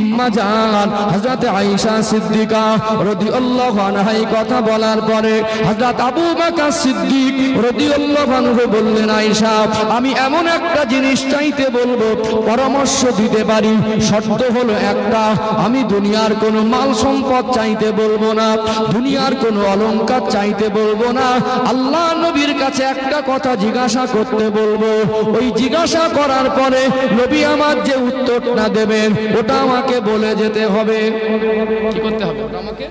আম্মা জান হযরত আয়েশা সিদ্দিকা রাদিয়াল্লাহু আনহা কথা বলার পরে হযরত আবু বকর সিদ্দিক রাদিয়াল্লাহু আনহু বললেন, আয়েশা আমি এমন একটা জিনিস চাইতে বলবো, পরামর্শ দিতে পারি, শর্ত হলো একটা, আমি দুনিয়ার কোনো মাল সম্পদ চাইতে বলবো না, দুনিয়ার কোনো অলংকার চাইতে বলবো না, আল্লাহ নবীর কাছে একটা কথা জিজ্ঞাসা করতে বলবো, ওই জিজ্ঞাসা করার পরে নবী আমার যে উত্তরটা দেবেন ওটা আমাকে বলে যেতে হবে। কি করতে হবে? ওটা আমাকে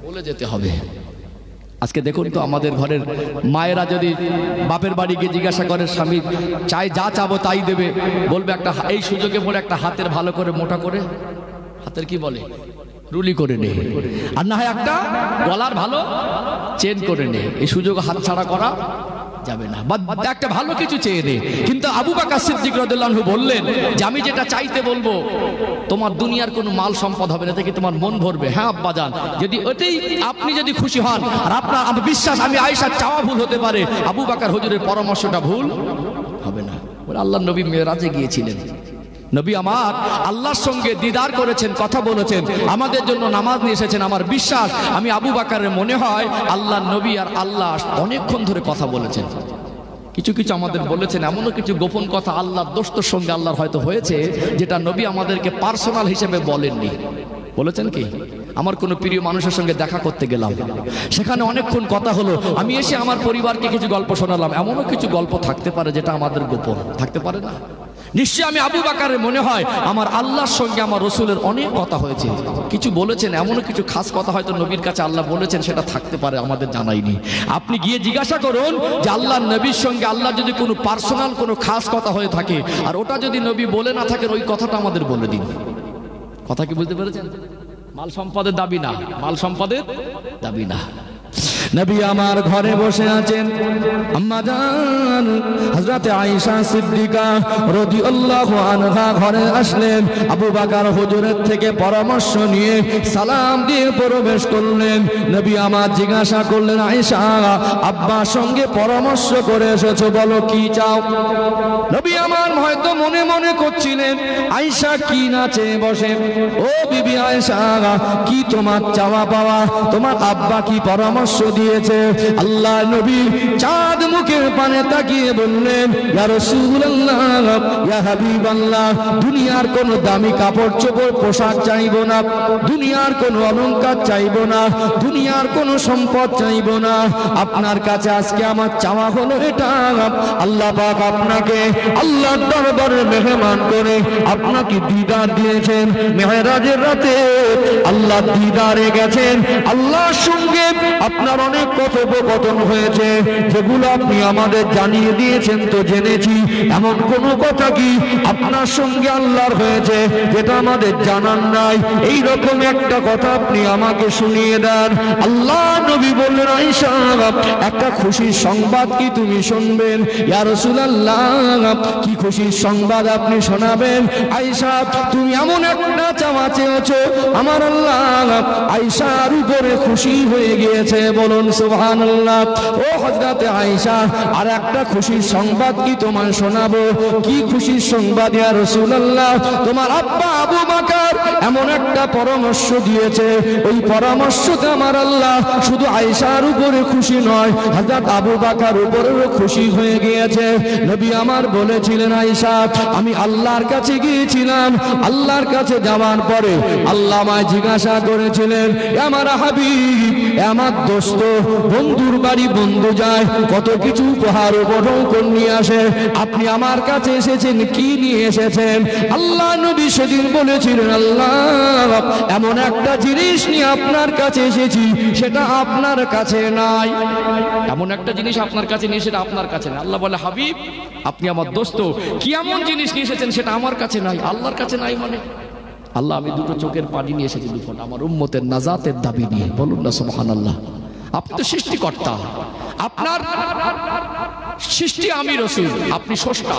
বলে যেতে হবে। আজকে দেখুন তো আমাদের ঘরের মায়েরা যদি বাপের বাড়ি গিয়ে জিজ্ঞাসা করে স্বামী চাই যা চাবো তাই দেবে, বলবে একটা এই সুযোগে পড়ে একটা হাতের ভালো করে মোটা করে হাতের কি বলে রুলি করে নে, আর না হয় একটা গলার ভালো চেন করে নে, এই সুযোগ হাতছাড়া করা যাবে না, বা একটা ভালো কিছু চেয়ে নে। কিন্তু আবু বকর সিদ্দিক রাদিয়াল্লাহু আনহু বললেন যে আমি যেটা চাইতে বলবো তোমার দুনিয়ার কোনো মাল সম্পদ হবে না, থেকে তোমার মন ভরবে। হ্যাঁ আব্বা জান, যদি ওটাই আপনি যদি খুশি হন, আর আপনার আমার বিশ্বাস আমি আয়েশার চাওয়া ভুল হতে পারে, আবু বকর হুজুরের পরামর্শটা ভুল হবে না। বলে আল্লাহর নবী মেরাজে গিয়েছিলেন, নবী আমার আল্লাহর সঙ্গে দিদার করেছেন, কথা বলেছেন, আমাদের জন্য নামাজ নিয়ে এসেছেন। আমার বিশ্বাস আমি আবু বকরের মনে হয় আল্লাহর নবী আর আল্লাহ অনেকক্ষণ ধরে কথা বলেছেন। কিছু কিছু আমাদের বলেছেন এমনও কিছু গোপন কথা আল্লাহর দোস্তর সঙ্গে আল্লাহর হয়তো হয়েছে, যেটা নবী আমাদেরকে পার্সোনাল হিসেবে বলেননি। বলেছেন কি, আমার কোনো প্রিয় মানুষের সঙ্গে দেখা করতে গেলাম, সেখানে অনেকক্ষণ কথা হলো, আমি এসে আমার পরিবারকে কিছু গল্প শোনালাম, এমনও কিছু গল্প থাকতে পারে যেটা আমাদের গোপন থাকতে পারে না। নিশ্চয়ই আমি আবু বকরের মনে হয় আমার আল্লাহর সঙ্গে আমার রসুলের অনেক কথা হয়েছে, কিছু বলেছেন, এমনও কিছু খাস কথা হয়তো নবীর কাছে আল্লাহ বলেছেন, সেটা থাকতে পারে আমাদের জানাইনি। আপনি গিয়ে জিজ্ঞাসা করুন যে আল্লাহর নবীর সঙ্গে আল্লাহ যদি কোনো পার্সোনাল কোনো খাস কথা হয়ে থাকে, আর ওটা যদি নবী বলে না থাকেন, ওই কথাটা আমাদের বলে দিন। কথা কি বুঝতে পেরেছেন? মাল সম্পদের দাবি না, মাল সম্পদের দাবি না। নবী আমার ঘরে বসে আছেন, আম্মা জান হযরত আয়েশা সিদ্দিকা রাদিয়াল্লাহু আনহা ঘরে আসলেন, আবু বকর হুজুরের থেকে পরামর্শ নিয়ে সালাম দিয়ে প্রবেশ করলেন। নবী আমার জিজ্ঞাসা করলেন, আয়েশা আব্বার সঙ্গে পরামর্শ করে এসেছো, বলো কি চাও? নবী আমার হয়তো মনে মনে করছিলেন আয়েশা কি না চেয়ে বসে, ও বিবি আয়েশা কি তোমার চাওয়া পাওয়া, তোমার আব্বা কি পরামর্শ দিয়েছে? আল্লাহ নবী চাঁদ মুখের পানে তাকিয়ে বললেন, ইয়া রাসূলুল্লাহ ইয়া হাবিবাল্লাহ, দুনিয়ার কোন দামি কাপড় চোপড় পোশাক চাইবো না, দুনিয়ার কোন অলংকার চাইবো না, দুনিয়ার কোন সম্পদ চাইবো না, আপনার কাছে আজকে আমার চাওয়া হলো এটা, আল্লাহ পাক আপনাকে আল্লাহর দরবারে মেহমান করে আপনাকে দিদার দিয়েছেন, মেরাজের রাতে আল্লাহ দিদারে গেছেন, আল্লাহর সঙ্গে আপনার অনেক কথোপকথন হয়েছে, যেগুলো আপনি আমাদের জানিয়ে দিয়েছেন তো জেনেছি, এমন কোন কথা কি আপনার সঙ্গে আল্লাহর হয়েছে যেটা আমাদের জানার নাই? এই রকম একটা কথা আপনি আমাকে শুনিয়ে দেন। আল্লাহ নবী বললেন, আয়েশা একটা খুশির সংবাদ কি তুমি শুনবেন? ইয়া রাসূলুল্লাহ কি খুশির সংবাদ আপনি শোনাবেন? আয়েশা তুমি এমন একটা চাওয়া চেয়েছো, আমার আল্লাহ আয়েশার উপরে খুশি হয়ে গিয়েছে, বলুন সুবহানাল্লাহ। ও হযরত আয়েশা আর একটা খুশির সংবাদ কি তোমার শোনাবো? কি খুশির সংবাদ ইয়া রাসূলুল্লাহ? তোমার আব্বা আবু বকর এমন একটা পরামর্শ দিয়েছে, ওই পরামর্শতে আমার আল্লাহ শুধু আয়েশার উপরে খুশি নয়, হযরত আবু বকর উপরেও খুশি হয়ে গিয়েছে। নবী আমার বলেছিলেন, আয়েশা আমি আল্লাহর কাছে গিয়েছিলাম, আল্লাহর কাছে যাওয়ার পরে আল্লাহ আমায় জিজ্ঞাসা করেছিলেন, আমার হাবিব আমার দোস্ত বন্ধুর বাড়ি বন্ধু যায় কত কিছু উপহার উপঢৌকন নিয়ে আসে, আপনি আমার কাছে এসেছেন কি নিয়ে এসেছেন? আল্লাহ নবী সেদিন বলেছিলেন, আল্লাহ এমন একটা জিনিস নিয়ে আপনার কাছে এসেছি সেটা আপনার কাছে নাই, এমন একটা জিনিস আপনার কাছে নিয়ে সেটা আপনার কাছে নাই। আল্লাহ বলে, হাবিব আপনি আমার দোস্ত, কি এমন জিনিস নিয়ে এসেছেন সেটা আমার কাছে নাই? আল্লাহর কাছে নাই মানে আল্লাহ আমি দুটো চোখের পানি নিয়ে এসেছি, দুটো আমার উম্মতের নাজাতের দাবি নিয়ে, বলুন না সুবহানাল্লাহ। আপনি তো সৃষ্টিকর্তা, আপনার সৃষ্টি আমি রসুল, আপনি স্রষ্টা,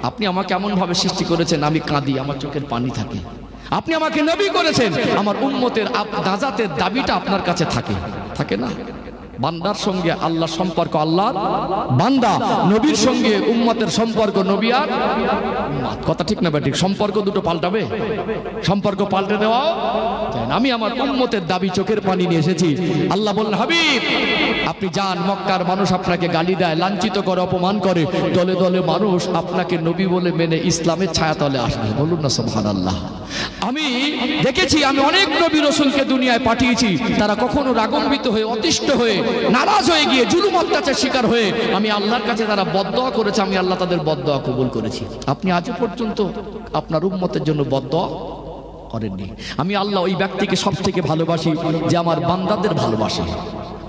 আপনি আমাকে এমন ভাবে সৃষ্টি করেছেন আমি কাঁদি, আমার চোখের পানি থাকে, আপনি আমাকে নবী করেছেন, আমার উম্মতের নাজাতের দাবিটা আপনার কাছে থাকে, থাকে না? বান্দার সঙ্গে আল্লাহর সম্পর্ক আল্লাহর বান্দা, নবীর সঙ্গে উম্মতের সম্পর্ক নবী আর উম্মত। কথা ঠিক না ঠিক? সম্পর্ক দুটো পাল্টাবে, সম্পর্ক পাল্টে দেওয়া। আমি আমার উম্মতের দাবি চোখের পানি নিয়ে এসেছি। আল্লাহ বললেন, হাবিব আপনি যান, মক্কার মানুষ আপনাকে গালি দেয়, লাঞ্ছিত করে, অপমান করে, দলে দলে মানুষ আপনাকে নবী বলে মেনে ইসলামের ছায়াতলে আসবে। বলুন না সুবহানাল্লাহ। আমি দেখেছি, আমি অনেক নবী রাসূলকে দুনিয়ায় পাঠিয়েছি, তারা কখনো রাগান্বিত হয়ে, অতিষ্ঠ হয়ে, নারাজ হয়ে গিয়ে, জুলুম অত্যাচার শিকার হয়ে আমি আল্লাহর কাছে তারা বদদোয়া করেছে, আমি আল্লাহ তাদের বদদোয়া কবুল করেছি। আপনি আজ পর্যন্ত আপনার উম্মতের জন্য বদদোয়া করেননি। আমি আল্লাহ ওই ব্যক্তিকে সব থেকে ভালোবাসি যে আমার বান্দাদের ভালোবাসে।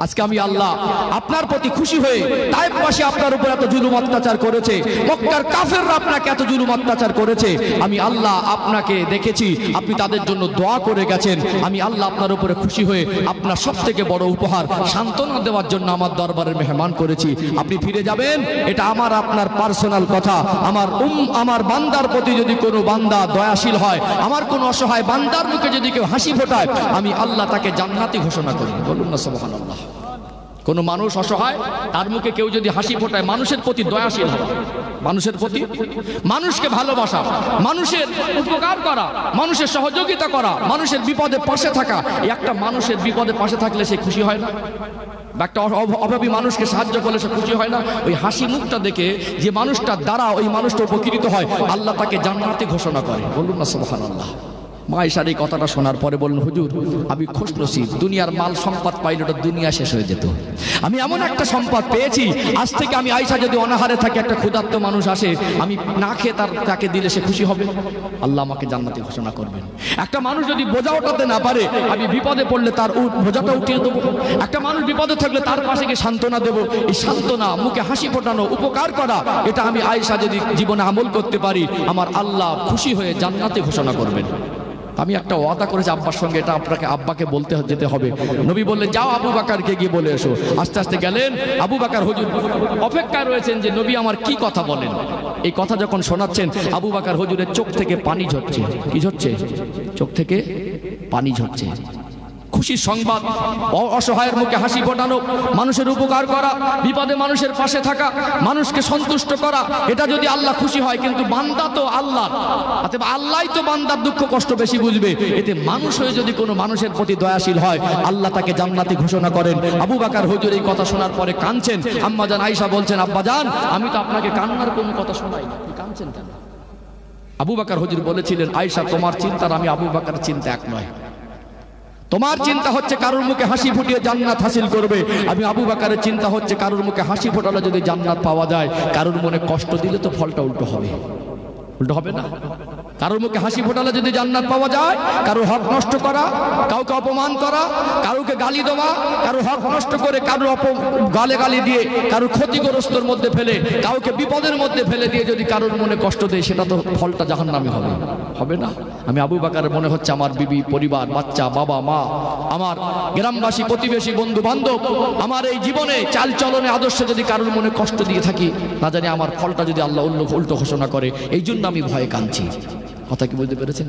আজকে আমি আল্লাহ আপনার প্রতি খুশি হয়ে, তায়েফবাসী আপনার উপর এত জুলুম অত্যাচার করেছে, মক্কার কাফেররা আপনাকে এত জুলুম অত্যাচার করেছে, আমি আল্লাহ আপনাকে দেখেছি, আপনি তাদের জন্য দোয়া করে গেছেন। আমি আল্লাহ আপনার উপরে খুশি হয়ে আপনার সব থেকে বড় উপহার সান্ত্বনা দেওয়ার জন্য আমার দরবারের মেহমান করেছি। আপনি ফিরে যাবেন, এটা আমার আপনার পার্সোনাল কথা। আমার বান্দার প্রতি যদি কোনো বান্দা দয়াশীল হয়, আমার কোনো অসহায় বান্দার মুখে যদি কেউ হাসি ফোটায়, আমি আল্লাহ তাকে জান্নাতি ঘোষণা করি। বলুন না সুবহানাল্লাহ। কোন মানুষ অসহায়, তার মুখে কেউ যদি হাসি ফোটায়, মানুষের প্রতি দয়াশীল হওয়া, মানুষের প্রতি, মানুষকে ভালোবাসা, মানুষের উপকার করা, মানুষের সহযোগিতা করা, মানুষের বিপদে পাশে থাকা। একটা মানুষের বিপদে পাশে থাকলে সে খুশি হয় না? একটা অভাবী মানুষকে সাহায্য করলে সে খুশি হয় না? ওই হাসি মুখটা দেখে যে মানুষটার দ্বারা ওই মানুষটা উপকৃত হয়, আল্লাহ তাকে জান্নাতি ঘোষণা করে। বলুন না সুবহানাল্লাহ। মা আয়েশার এই কথাটা শোনার পরে বললেন, হুজুর আমি খুশনসিব, দুনিয়ার মাল সম্পদ পাইলে ওটা দুনিয়া শেষ হয়ে যেত, আমি এমন একটা সম্পদ পেয়েছি, আজ থেকে আমি আয়েশা যদি অনাহারে থাকে, একটা ক্ষুধার্ত মানুষ আসে, আমি না খেয়ে তাকে দিলে সে খুশি হবে, আল্লাহ আমাকে জান্নাতি ঘোষণা করবেন। একটা মানুষ যদি বোঝা ওঠাতে না পারে, আমি বিপদে পড়লে তার বোঝাটা উঠিয়ে দেবো। একটা মানুষ বিপদে থাকলে তার পাশে গিয়ে সান্ত্বনা দেবো। এই সান্ত্বনা, মুখে হাসি ফোটানো, উপকার করা, এটা আমি আয়েশা যদি জীবনে আমল করতে পারি, আমার আল্লাহ খুশি হয়ে জান্নাতি ঘোষণা করবেন। আমি একটা ওয়াদা করেছি আব্বার সঙ্গে, এটা আপনাকে আব্বাকে বলতে যেতে হবে। নবী বললেন, যাও আবু বকরকে গিয়ে বলে এসো। আস্তে আস্তে গেলেন, আবু বকর হুজুর অপেক্ষায় রয়েছেন যে নবী আমার কি কথা বলেন। এই কথা যখন শোনাচ্ছেন, আবু বকর হুজুরের চোখ থেকে পানি ঝরছে। কি ঝরছে? চোখ থেকে পানি ঝরছে। খুশির সংবাদ, অসহায়ের মুখে হাসি ফোটানো, মানুষের উপকার করা, বিপদে মানুষের পাশে থাকা, মানুষকে সন্তুষ্ট করা, এটা যদি আল্লাহ খুশি হয়, কিন্তু বান্দা তো আল্লাহ, অতএব আল্লাহই তো বান্দার দুঃখ কষ্ট বেশি বুঝবে। এতে মানুষ হয়ে যদি কোনো মানুষের প্রতি দয়াশীল হয়, আল্লাহ তাকে জান্নাতি ঘোষণা করেন। আবু বকর হুজুর এই কথা শোনার পরে কাঁদছেন। আম্মা জান আয়েশা বলছেন, আব্বা জান আমি তো আপনাকে কান্নার কোনো কথা শোনাই, আপনি কাঁদছেন কেন? আবু বকর হুজুর বলেছিলেন, আয়েশা তোমার চিন্তার আমি আবু বকরের চিন্তা এক নয়। তোমার চিন্তা হচ্ছে কারোর মুখে হাসি ফুটিয়ে জান্নাত হাসিল করবে, আমি আবু বকরের চিন্তা হচ্ছে কারোর মুখে হাসি ফোটালে যদি জান্নাত পাওয়া যায়, কারোর মনে কষ্ট দিলে তো ফলটা উল্টো হবে। উল্টো হবে না? কারোর মুখে হাসি ফোটালে যদি জান্নাত পাওয়া যায়, কারোর হক নষ্ট করা, কাউকে অপমান করা, কারোকে গালি দেওয়া, কারোর হক নষ্ট করে কারোর গালি দিয়ে কারোর ক্ষতিগ্রস্তর মধ্যে ফেলে, কাউকে বিপদের মধ্যে ফেলে দিয়ে যদি কারোর মনে কষ্ট দেয়, সেটা তো ফলটা জাহান্নামে হবে। হবে না? আমি আবু বকরের মনে হচ্ছে আমার বিবি, পরিবার, বাচ্চা, বাবা মা, আমার গ্রামবাসী, প্রতিবেশী, বন্ধু বান্ধব, আমার এই জীবনে চাল চলনে আদর্শে যদি কারোর মনে কষ্ট দিয়ে থাকি, না জানি আমার ফলটা যদি আল্লাহ উল্টো ঘোষণা করে। এই জন্য আমি ভয়ে কাঁদছি। কথা কি বলতে পেরেছেন?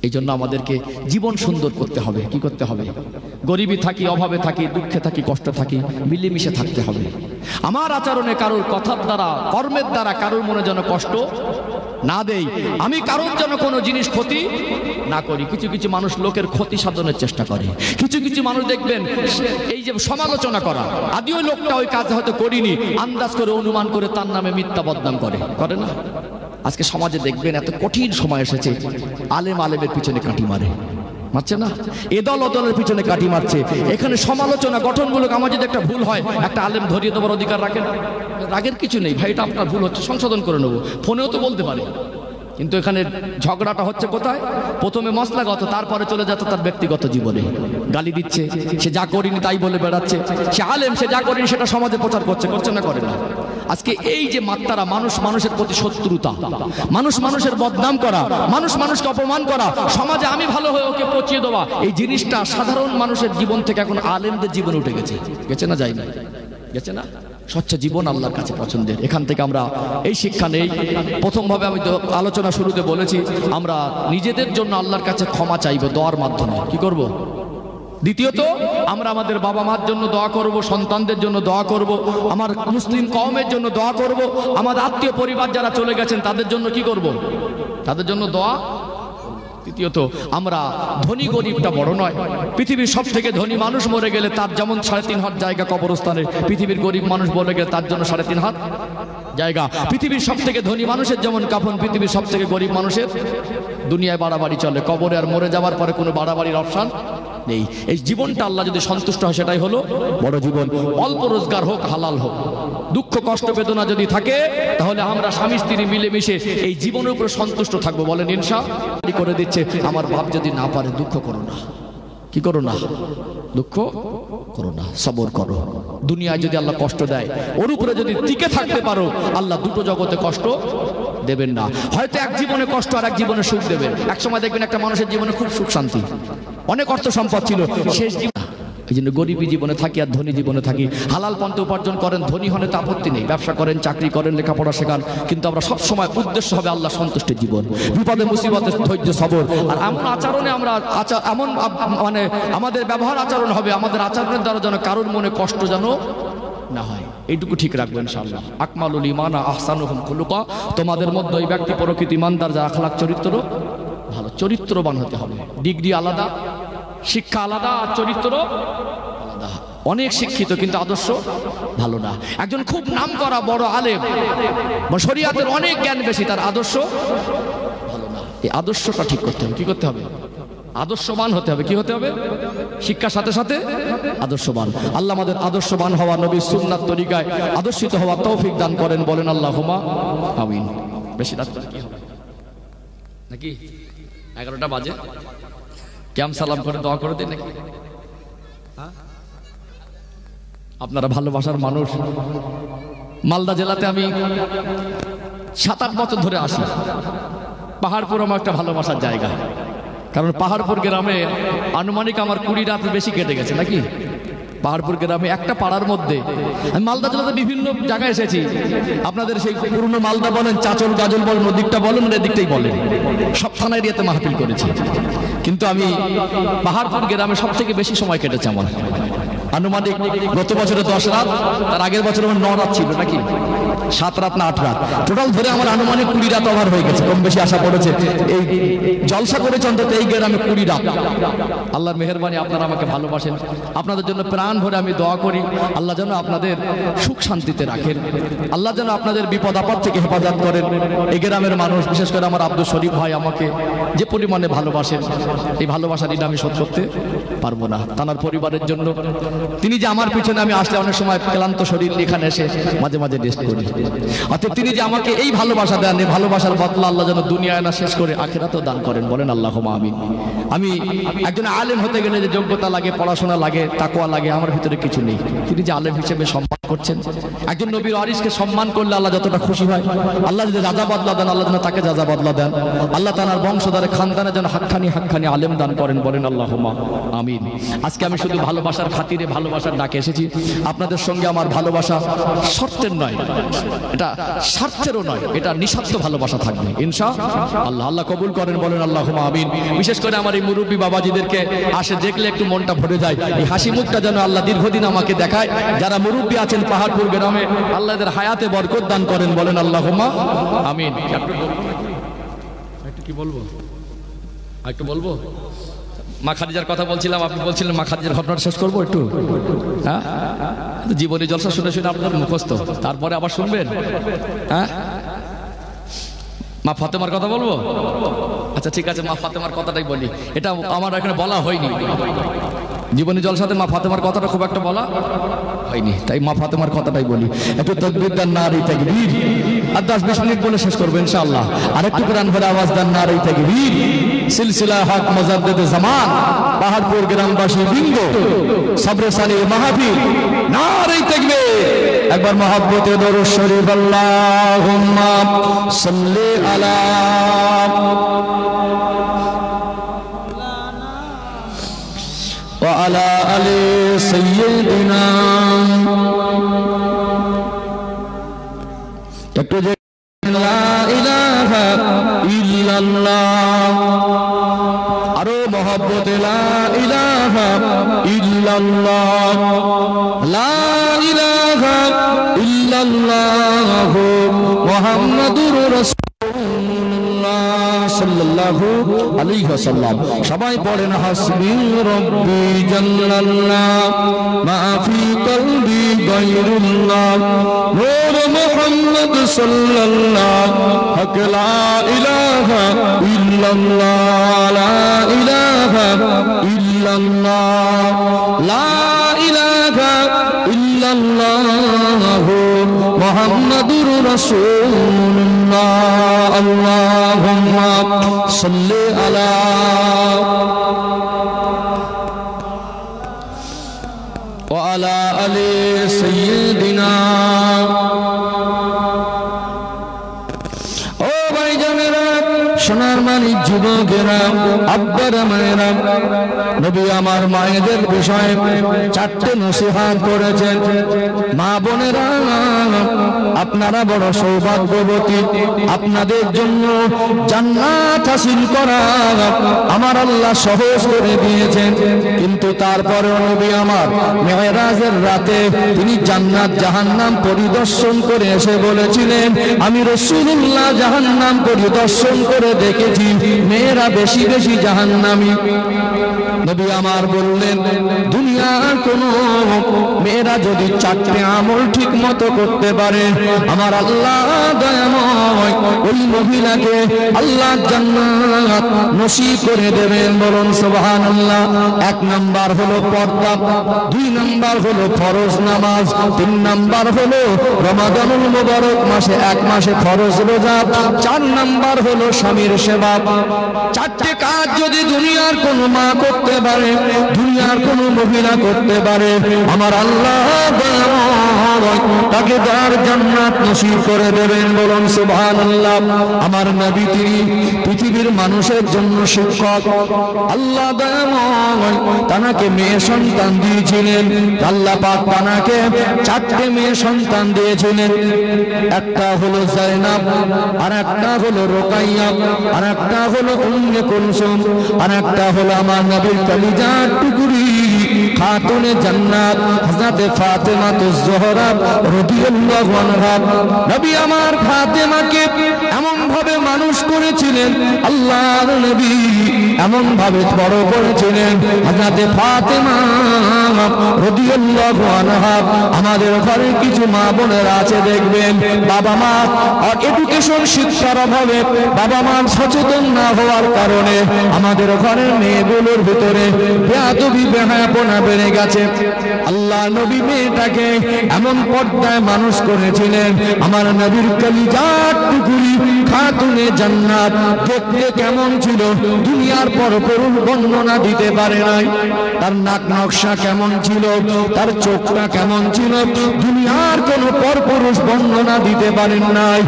এই জন্য আমাদেরকে জীবন সুন্দর করতে হবে। কি করতে হবে? গরিবী থাকি, অভাবে থাকি, দুঃখে থাকি, কষ্টে থাকি, মিলেমিশে থাকতে হবে। আমার আচরণে কারোর কথার দ্বারা, কর্মের দ্বারা কারোর মনে যেন কষ্ট না দেই, আমি কারোর যেন কোনো জিনিস ক্ষতি না করি। কিছু কিছু মানুষ লোকের ক্ষতি সাধনের চেষ্টা করে। কিছু কিছু মানুষ দেখবেন এই যে সমালোচনা করা, আদি ওই লোকটা ওই কাজ হয়তো করিনি, আন্দাজ করে, অনুমান করে তার নামে মিথ্যা বদনাম করে না? আজকে সমাজে দেখবেন এত কঠিন সময় এসেছে, আলেমের পিছনে কাঁটি মারছে না, এদল অদলের পিছনে কাঁটি মারছে। এখানে সমালোচনা গঠনমূলক, আমার যদি একটা ভুল হয়, একটা আলেম ধরিয়ে দেওয়ার অধিকার রাখেন? রাগের কিছু নেই ভাই, এটা আপনার ভুল হচ্ছে, সংশোধন করে নেবো, ফোনেও তো বলতে পারে। কিন্তু এখানে ঝগড়াটা হচ্ছে কোথায়? প্রথমে মশলাগত, তারপরে চলে যেত তার ব্যক্তিগত জীবনে। গালি দিচ্ছে, সে যা করিনি তাই বলে বেড়াচ্ছে। সে আলেম, সে যা করিনি সেটা সমাজে প্রচার করছে না করে না? আজকে এই যে মাত্রারা, মানুষ মানুষের প্রতি শত্রুতা, মানুষ মানুষের বদনাম করা, মানুষ মানুষকে অপমান করা, সমাজে আমি ভালো হয়ে ওকে পচিয়ে দেওয়া, এই জিনিসটা সাধারণ মানুষের জীবন থেকে এখন আলেমদের জীবনে উঠে গেছে না? যায়নি? গেছে না? স্বচ্ছ জীবন আল্লাহর কাছে পছন্দের। এখান থেকে আমরা এই শিক্ষা নেই। প্রথমভাবে আমি তো আলোচনা শুরুতে বলেছি, আমরা নিজেদের জন্য আল্লাহর কাছে ক্ষমা চাইব দোয়ার মাধ্যমে। কি করব? দ্বিতীয়ত আমরা আমাদের বাবা মার জন্য দোয়া করব, সন্তানদের জন্য দোয়া করব, আমার মুসলিম কওমের জন্য দোয়া করব, আমাদের আত্মীয় পরিবার যারা চলে গেছেন তাদের জন্য কি করব? তাদের জন্য দোয়া। তৃতীয়ত আমরা ধনী গরিবটা বড় নয়, পৃথিবীর সব থেকে ধনী মানুষ মরে গেলে তার যেমন 3.5 হাত জায়গা কবরস্থানে, পৃথিবীর গরিব মানুষ মরে গেলে তার জন্য 3.5 হাত জায়গা। পৃথিবীর সব থেকে ধনী মানুষের যেমন কাফন, পৃথিবীর সব থেকে গরিব মানুষের দুনিয়ায় বাড়াবাড়ি চলে, কবরে আর মরে যাওয়ার পরে কোনো বাড়াবাড়ির অপশন নেই। এই জীবনটা আল্লাহ যদি সন্তুষ্ট হয় সেটাই হলো বড় জীবন। অল্প রোজগার হোক, হালাল হোক, দুঃখ কষ্ট বেদনা যদি থাকে তাহলে আমরা স্বামী স্ত্রী মিলেমিশে এই জীবনের উপরে সন্তুষ্ট থাকবো। বলেন ইনশাআল্লাহ। করে দিচ্ছে আমার বাপ যদি না পারে, দুঃখ করো না, কি করো না, দুঃখ করো না, সবর করো। দুনিয়ায় যদি আল্লাহ কষ্ট দেয়, ওর উপরে যদি টিকে থাকতে পারো, আল্লাহ দুটো জগতে কষ্ট দেবেন না। হয়তো এক জীবনে কষ্ট আর এক জীবনে সুখ দেবেন। একসময় দেখবেন একটা মানুষের জীবনে খুব সুখ শান্তি, অনেক অর্থ সম্পদ ছিল, শেষ জীবন। এই জন্য গরিবী জীবনে থাকি আর ধনী জীবনে থাকি। হালাল পন্থে উপার্জন করেন, ধনী হলে তো আপত্তি নেই, ব্যবসা করেন, চাকরি করেন, লেখাপড়া শেখান, কিন্তু আমরা সব সময় উদ্দেশ্য হবে আল্লাহ সন্তুষ্টির জীবন। বিপদে মুসিবতে ধৈর্য সবর। আর এমন আচরণে আমরা এমন মানে আমাদের ব্যবহার আচরণ হবে, আমাদের আচরণের দ্বারা যেন কারোর মনে কষ্ট যেন না হয়, এইটুকু ঠিক রাখবেন ইনশাআল্লাহ। আকমালুল ঈমান আহসানুহুম খুলুকা, তোমাদের মধ্যে ওই ব্যক্তি প্রকৃতি ইমানদার যা আখলাক চরিত্র ভালো, চরিত্রবান হতে হবে। ডিগ্রি আলাদা, শিক্ষা আলাদা, আর চরিত্র আলাদা। অনেক শিক্ষিত কিন্তু আদর্শ ভালো না। একজন খুব নাম করা বড় আলেম বা শরীয়তের অনেক জ্ঞান বেশি, তার আদর্শ ভালো না। এই আদর্শটা ঠিক করতে হবে। কি করতে হবে? আদর্শবান হতে হবে। কি হতে হবে? শিক্ষার সাথে সাথে আদর্শবান। আল্লাহ আমাদের আদর্শবান হওয়া, নবীর সুন্নাত তরিকায় আদর্শিত হওয়া তৌফিক দান করেন। বলেন আল্লাহুম্মা আমিন। বেশি রাত করে কি হবে নাকি? 11টা বাজে, ক্যাম সালাম করে দোয়া করে দিন নাকি? আপনারা ভালোবাসার মানুষ। মালদা জেলাতে আমি 7-8 বছর ধরে আসি। পাহাড়পুর আমার একটা ভালোবাসার জায়গা, কারণ পাহাড়পুর গ্রামে আনুমানিক আমার 20 রাত বেশি কেটে গেছে নাকি। পাহাড়পুর গ্রামে একটা পাড়ার মধ্যে, আমি মালদা জেলাতে বিভিন্ন জায়গায় এসেছি। আপনাদের সেই পুরনো মালদা বলেন, চাচল গাজল বলেন, ওদিকটা বলেন, এদিকটাই বলেন, সব থানা এরিয়াতে মাহফিল করেছি। কিন্তু আমি পাহাড়পুর গ্রামে সব থেকে বেশি সময় কেটেছে আমার। আনুমানিক গত বছরে 10 রাত, তার আগের বছর আমার 9 রাত ছিল নাকি, 7 রাত না 8 রাত, টোটাল ধরে আমার আনুমানিক 20 রাত ওভার হয়ে গেছে, কম বেশি আশা পড়েছে। এই জলসা করেছে অন্তত এই গ্রামে 20 রাত। আল্লাহর মেহেরবানি, আপনারা আমাকে ভালোবাসেন, আপনাদের জন্য প্রাণ ভরে আমি দোয়া করি। আল্লাহ যেন আপনাদের সুখ শান্তিতে রাখেন, আল্লাহ যেন আপনাদের বিপদ আপদ থেকে হেফাজত করেন। এই গ্রামের মানুষ, বিশেষ করে আমার আব্দুল শরীফ ভাই আমাকে যে পরিমাণে ভালোবাসেন, এই ভালোবাসার ঋণ আমি শোধ করতে পারবো না। তার পরিবারের জন্য, তিনি যে আমার পিছনে, আমি আসলে অনেক সময় ক্লান্ত শরীর এখানে এসে মাঝে মাঝে রেস্ট করি, অর্থাৎ তিনি যে আমাকে এই ভালোবাসা দেন, এই ভালোবাসার বদলা আল্লাহ যেন দুনিয়ায় না শেষ করে আখিরাতেও দান করেন। বলেন আল্লাহুম্মা আমিন। আমি একজন আলেম হতে গেলে যে যোগ্যতা লাগে, পড়াশোনা লাগে, তাকওয়া লাগে, আমার ভিতরে কিছু নেই। তিনি যে আলেম হিসেবে সম্মান করছেন, একজন নবীর ওয়ারিসকে সম্মান করলে আল্লাহ যতটা খুশি হয়, আল্লাহ যদি রাজা বদলা দেন, আল্লাহ যেন তাকে রাজা বদলা দেন। আল্লাহ তাআলার বংশধরে খানদানে যেন হাক্কানি আলেম দান করেন। বলেন আল্লাহুম্মা আমিন। আজকে আমি শুধু ভালোবাসার খাতিরে, ভালোবাসার ডাকে এসেছি। আপনাদের সঙ্গে আমার ভালোবাসা শর্তের নয়, এটা স্বার্থেরও নয়, এটা নিঃস্বার্থ ভালোবাসা থাকবে ইনশাআল্লাহ। আল্লাহ কবুল করেন। বলেন আল্লাহুম্মা আমিন। বিশেষ করে আমার এই মুরব্বী বাবাজিদেরকে আসে দেখলে একটু মনটা ভরে যায়। এই হাসি মুখটা যেন আল্লাহ দীর্ঘদিন আমাকে দেখায়। যারা মুরব্বী আছেন পাহাড়পুর গ্রামে, আল্লাহ এদের হায়াতে বরকত দান করেন। বলেন আল্লাহুম্মা আমিন। একটু কি বলবো, একটু বলবো। মা খাদিজার কথা বলছিলাম, আপনি বলছিলেন মা খাদিজার ঘটনাটা শেষ করবো একটু। হ্যাঁ, জীবনী জলসা শুনে শুনে আপনার মুখস্থ, তারপরে আবার শুনবেন। হ্যাঁ, মা ফাতেমার কথা বলবো। আচ্ছা ঠিক আছে, মা ফাতেমার কথাটাই বলি। এটা আমার এখানে বলা হয়নি, জীবনী জলসাতে মা ফাতেমার কথাটা খুব একটা বলা হয়নি, তাই মা ফাতেমার কথাটাই বলি। একটু তাকবীর দেন, নারে তাকবীর। আর 10-20 মিনিট বলে শেষ করবো ইনশাআল্লাহ। আর একটু কোরআন ভরে আওয়াজ দেন, নারে তাকবীর। সিলসিলা হক মুজাদ্দিদ জামান, পাহাড়পুর গ্রামবাসী বৃন্দ, সবরে সালে মাহফিল, নারে তাকবীর। একবার মহব্বতে দরুদ শরীফ, আল্লাহুম্মা সাল্লি আলা وعلى آل سيدنا। লা ইলাহা ইল্লাল্লাহ, আরো মহব্বতে লা ইলাহা ইল্লাল্লাহ লা ইলাহা ইল্লাল্লাহ মুহাম্মাদুর রাসূলুল্লাহ সাল্লাল্লাহু আলাইহি ওয়াসাল্লাম। সবাই পড়েন হাসবি রাব্বি জাল্লাল্লাহ মা ফি কলবি গায়রুল্লাহ নূর মুহাম্মদ সাল্লাল্লাহ হক লা ইলাহা ইল্লাল্লাহ লা ইলাহা ইল্লাল্লাহ লা ইলাহা ইল্লাল্লাহ মুহাম্মাদুর রাসূলুল্লাহ। আল্লাহুম্মা সাল্লি আলা ওয়া আলা আলি সাইয়্যিদিনা। ও ভাইজানেরা, সোনার মানিক যুবকেরা, আব্বারা মায়েরা, নবী আমার মায়েদের বিষয়ে 4টে নসিহত করেছেন। মা বোনেরা, আপনারা বড় সৌভাগ্যবতী, আপনাদের জন্য জান্নাত হাসিল করা আমার আল্লাহ সহজ করে দিয়েছেন। কিন্তু তারপরেও নবী আমার মেরাজের রাতে তিনি জান্নাত জাহান্নাম পরিদর্শন করে এসে বলেছিলেন, আমি রাসূলুল্লাহ জাহান্নাম পরিদর্শন করে দেখেছি মেয়েরা বেশি বেশি জাহান্নামী। নবী আমার বললেন, দুনিয়ার কোন মেয়েরা যদি 4টে আমল ঠিক মতো করতে পারে, আমার আল্লাহ দয়াময় ওই মহিলাকে আল্লাহ জান্নাত নসিব করে দেবেন। বলুন সুবহানাল্লাহ। 1 নাম্বার হলো পর্দা, 2 নাম্বার হলো ফরজ নামাজ, 3 নাম্বার হলো রমাদানুল মুবারক মাসে 1 মাসে ফরজ রোজা, 4 নাম্বার হলো স্বামীর সেবা। 4টে কাজ যদি দুনিয়ার কোন মা করতে পারে, দুনিয়ার কোন মহিলা করতে পারে, আমার আল্লাহ তাকে তার জান্নাত নসিব করে দেবেন। বলুন সুবহানাল্লাহ। আমার নবী তিনি পৃথিবীর মানুষের জন্য শিক্ষক। আল্লাহ দয়াময় তানাকে মেয়ে সন্তান দিয়েছিলেন। আল্লাহ পাক তানাকে 4টে মেয়ে সন্তান দিয়েছিলেন। একটা হলো যায়নাব, আর একটা হলো রুকাইয়া, আর একটা হলো উম্মে কুলসুম, আর একটা হলো আমার নবীর কলিজার টুকরি খাতুনে জান্নাত হযরত ফাতেমা তুজ-জোহরা রাদিয়াল্লাহু আনহা। নবী আমার ফাতেমাকে এমন ভাবে মানুষ করেছিলেন, আল্লাহর নবী এমন ভাবে বড় করেছিলেন, হযরত ফাতেমা রাদিয়াল্লাহু আনহা। আমাদের ঘরে কিছু মা বোনেরা আছে, দেখবেন বাবা মা আর এডুকেশন শিক্ষার অভাবে, বাবা মা সচেতন না হওয়ার কারণে আমাদের ঘরের মেয়েগুলোর ভিতরে বেয়াদবি বেহায়াপনা বেড়ে গেছে। আল্লাহ নবী মেয়েটাকে এমন পর্দায় মানুষ করেছিলেন, আমার নবীর কলিজার টুকরি খাতুনে জান্নাত দেখতে কেমন ছিল দুনিয়ার পরপুরুষ বর্ণনা দিতে পারে নাই। তার নাক নকশা কেমন ছিল, তার চোখটা কেমন ছিল, দুনিয়ার কোন পরপুরুষ বর্ণনা দিতে পারেন নাই।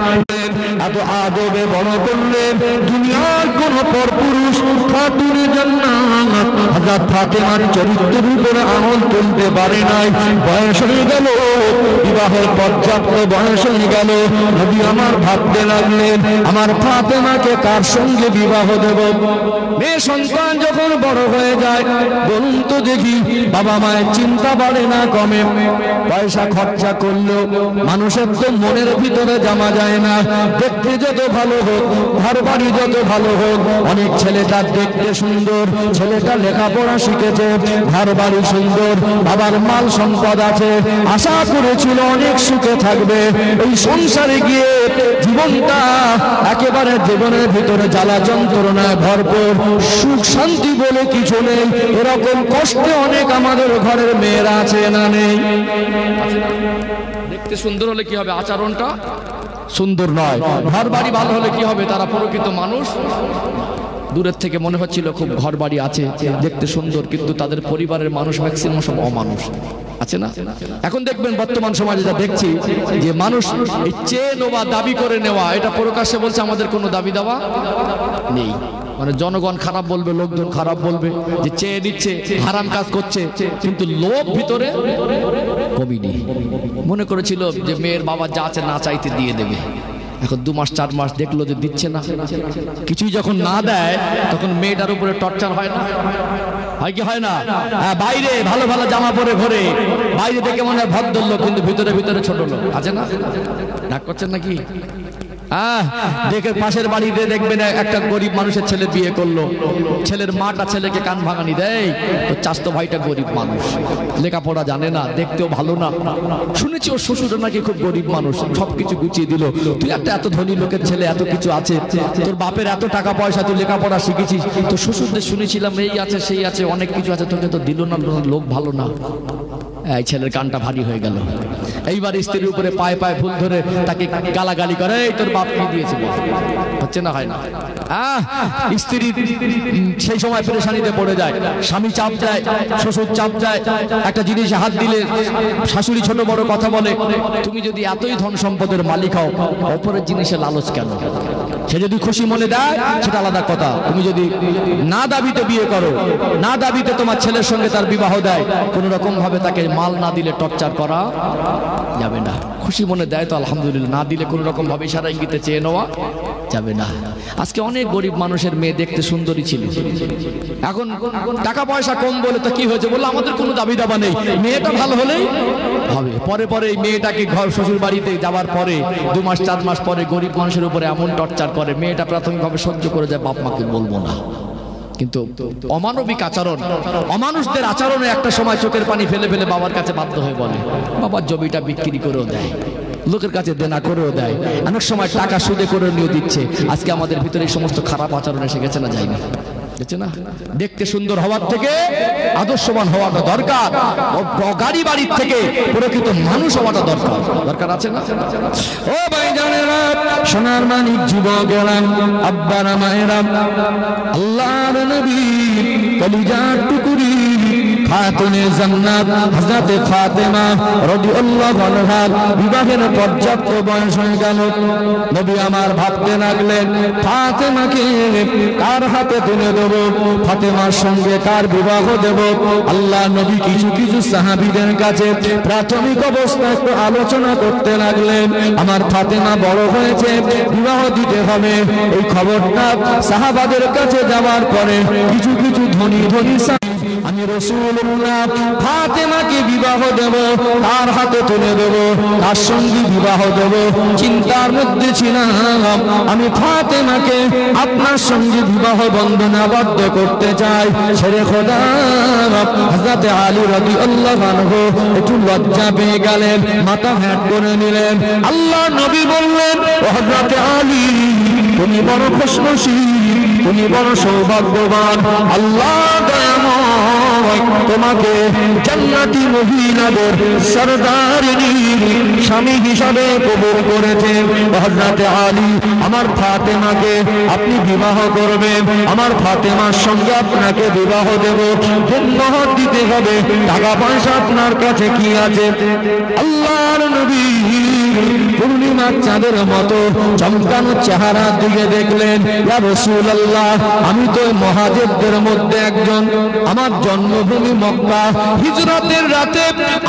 এত আদবে বড় করলেন, দুনিয়ার কোন পরপুরুষ খাতুনে জান্নাত হযরত ফাতেমার চরিত্রের উপরে আমল তুলতে পারে নাই। বয়স হয়ে গেল, বিবাহের পর্যাপ্ত বয়স হয়ে গেল। নবী আমার ভাবতে লাগলেন, আমার ফাতেমাকে কার সঙ্গে বিবাহ দেব? মেয়ে সন্তান যখন বড় হয়ে যায়, বলুন তো দেখি, বাবা মায়ের চিন্তা বাড়ে না কমে? পয়সা খরচা করলেও মানুষের তো মনের ভিতরে জামা যায় না। দেখতে যত ভালো হোক, ঘর বাড়ি যত ভালো হোক, অনেক ছেলেটা দেখতে সুন্দর, ছেলেটা লেখাপড়া শিখেছে, ঘর বাড়ি সুন্দর, বাবার মাল সম্পদ আছে, আশা করেছিল অনেক সুখে থাকবে। এই সংসারে গিয়ে জীবনটা একেবারে জীবনের ভিতরে জ্বালা যন্ত্রণায় ভরপুর, সুখ শান্তি বলে কিছু নেই। এরকম কষ্টে অনেক আমাদের ঘরের মেয়েরা আছে, না নেই? দেখতে সুন্দর হলে কি হবে? আচরণটা সুন্দর নয়। ঘর বাড়ি ভালো হলে কি হবে? তারা প্রকৃত মানুষ। দূরের থেকে মনে হচ্ছিল খুব ঘর বাড়ি আছে, দেখতে সুন্দর, কিন্তু তাদের পরিবারের মানুষ ম্যাক্সিমাম সব অমানুষ আছে না? এখন দেখবেন বর্তমান সমাজে যা দেখছি, যে মানুষ এই চেয়ে নেওয়া, দাবি করে নেওয়া, এটা প্রকাশ্যে বলছে আমাদের কোনো দাবি দাওয়া নেই। মানে জনগণ খারাপ বলবে, লোকজন খারাপ বলবে, যে চেয়ে দিচ্ছে, হারাম কাজ করছে, কিন্তু লোভ ভিতরে কমিনি। মনে করেছিল যে মেয়ের বাবা যা আছে না চাইতে দিয়ে দেবে, এখন 2 মাস 4 মাস দেখলো যে দিচ্ছে না, কিছুই যখন না দেয় তখন মেয়েটার উপরে টর্চার হয় না? হয় কি হয় না? বাইরে ভালো ভালো জামা পরে ঘোরে, বাইরে দেখে মনে হয় ভদ্রলোক, কিন্তু ভিতরে ভিতরে ছোট লোক আছে না? ডাক করছেন নাকি? দেখে পাশের বাড়িতে দেখবেন একটা গরিব মানুষের ছেলে বিয়ে করলো, ছেলের মাটা ছেলেকে কান ভাঙানি দেয়, তো চাস্তো ভাইটা গরিব মানুষ, লেখাপড়া জানে না, দেখতেও ভালো না, শুনেছি ওর শ্বশুর নাকি খুব গরিব মানুষ, সবকিছু গুছিয়ে দিল। তুই একটা এত ধনী লোকের ছেলে, এত কিছু আছে, তোর বাপের এত টাকা পয়সা, তুই লেখাপড়া শিখেছিস, তো শ্বশুরদের শুনেছিলাম এই আছে সেই আছে অনেক কিছু আছে, তোকে তো দিল না, লোক ভালো না। এই ছেলের কানটা ভারী হয়ে গেল। এইবার স্ত্রীর উপরে পায়ে পায়ে ফুল ধরে তাকে গালাগালি করে, এই তোর বাপ কি দিয়েছে, হচ্ছে না হয় না? স্ত্রী সেই সময় পেরেশানিতে পড়ে যায়, স্বামী চাপ দেয়, শ্বশুর চাপ দেয়, একটা জিনিসে হাত দিলে শাশুড়ি ছোট বড় কথা বলে। তুমি যদি এতই ধন সম্পদের মালিক হও, অপরের জিনিসে লালচ কেন? সে যদি খুশি মনে দেয় সেটা আলাদা কথা, তুমি যদি না দাবিতে বিয়ে করো, না দাবিতে তোমার ছেলের সঙ্গে তার বিবাহ দেয়, কোন রকম ভাবে তাকে মাল না দিলে টর্চার করা যাবে না। খুশি মনে দেয় তো আলহামদুলিল্লাহ, না দিলে কোন রকম ভাবে ইশারা ইঙ্গিতে চেয়ে নেওয়া যাবে না। আজকে অনেক গরিব মানুষের মেয়ে দেখতে সুন্দরী ছিল, এখন টাকা পয়সা কম বলে তো কি হয়েছে, বললো আমাদের কোনো দাবি দাবা নেই, মেয়েটা ভালো হলেই হবে। পরে পরে এই মেয়েটাকে ঘর শ্বশুর বাড়িতে যাওয়ার পরে 2 মাস 4 মাস পরে গরিব মানুষের উপরে এমন টর্চার করে, মেয়েটা প্রাথমিকভাবে সহ্য করে যায়, বাপ মাকে বলবো না, কিন্তু অমানবিক আচরণ, অমানুষদের আচরণে একটা সময় চোখের পানি ফেলে ফেলে বাবার কাছে বাধ্য হয়ে বলে, বাবার জমিটা বিক্রি করেও দেয়, লোকের কাছে দেনা করেও দেয়, অনেক সময় টাকা সুদে করে নিয়ে দিচ্ছে। আজকে আমাদের ভিতরে এই সমস্ত খারাপ আচরণ এসে গেছে না, যায়নি? না, দেখতে সুন্দর হওয়ার থেকে আদর্শবান হওয়াটা দরকার, গাড়ি বাড়ির থেকে প্রকৃত মানুষ হওয়াটা দরকার, দরকার আছে না? ও ভাইজানেরা, সোনার মানিক যুবকেরা, আব্বারা মায়েরা, আল্লাহর নবী কলিজার টুকরি খাতুনে জান্নাত হযরতে ফাতেমা রাদিয়াল্লাহু আনহা বিবাহের পর্যাপ্ত বয়স হয়ে গেল। নবী আমার ভাবতে লাগলেন, ফাতেমাকে কার হাতে তুলে দেব, ফাতেমার সঙ্গে কার বিবাহ দেব। আল্লাহ নবী কিছু কিছু সাহাবীদের কাছে প্রাথমিক অবস্থায় একটু আলোচনা করতে লাগলেন। আমার ফাতেমা বড় হয়েছে, বিবাহ দিতে হবে। এই খবরটা সাহাবাদের কাছে যাওয়ার পরে কিছু কিছু ধনী ধনী আমি রাসূলুল্লাহ ফাতেমাকে বিবাহ দেব, কার হাতে তুলে দেব, কার সঙ্গে বিবাহ দেব, চিন্তার মধ্যে ছিলাম। আমি ফাতেমাকে আপনার সঙ্গে বিবাহ বন্ধনে আবদ্ধ করতে চাই। ছেড়ে খোদা হযরত আলী রাদিয়াল্লাহু আনহু একটু লজ্জা পেয়ে গেলেন, মাথা হ্যাট করে নিলেন। আল্লাহ নবী বললেন, ও হযরত আলী, তুমি বড় খুশনসিব, তুমি বড় সৌভাগ্যবান, আল্লাহ দয়াময় তোমাকে জান্নাতি মহিলাদের সরদারিনী স্বামী হিসাবে কবুল করেছেন। হযরত আলী, আমার ফাতেমাকে আপনি বিবাহ করবেন, আমার ফাতেমার সঙ্গে আপনাকে বিবাহ দেব, মোহর দিতে হবে, টাকা পয়সা আপনার কাছে কি আছে? আল্লাহর নবী পূর্ণিমার চাঁদের মতো চমকানো চেহারার দিকে দেখলেন, ইয়া রাসূলুল্লাহ, আমি তো মুহাজিরদের মধ্যে একজন, আমার জন্মভূমি মক্কা, হিজরতের রাতে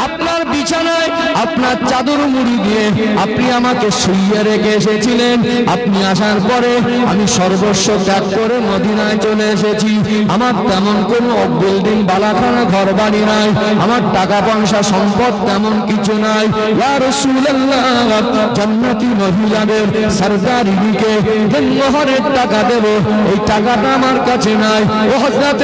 আপনার বিছানায় আপনার চাদর মুড়ি দিয়ে আপনি আমাকে শুইয়ে রেখে এসেছিলেন। আপনি আসার পরে আমি সর্বস্ব ত্যাগ করে মদিনায় চলে এসেছি। আমার তেমন কোনো বিল্ডিং বালাখানা ঘর বাড়ি নাই, আমার টাকা পয়সা সম্পদ তেমন কিছু নাই। ইয়া রাসূলুল্লাহ, জান্নাতি মহিলাদের সরদারিনীকে মোহরের টাকা দেব, এই টাকাটা আমার কাছে নাই। ও হযরত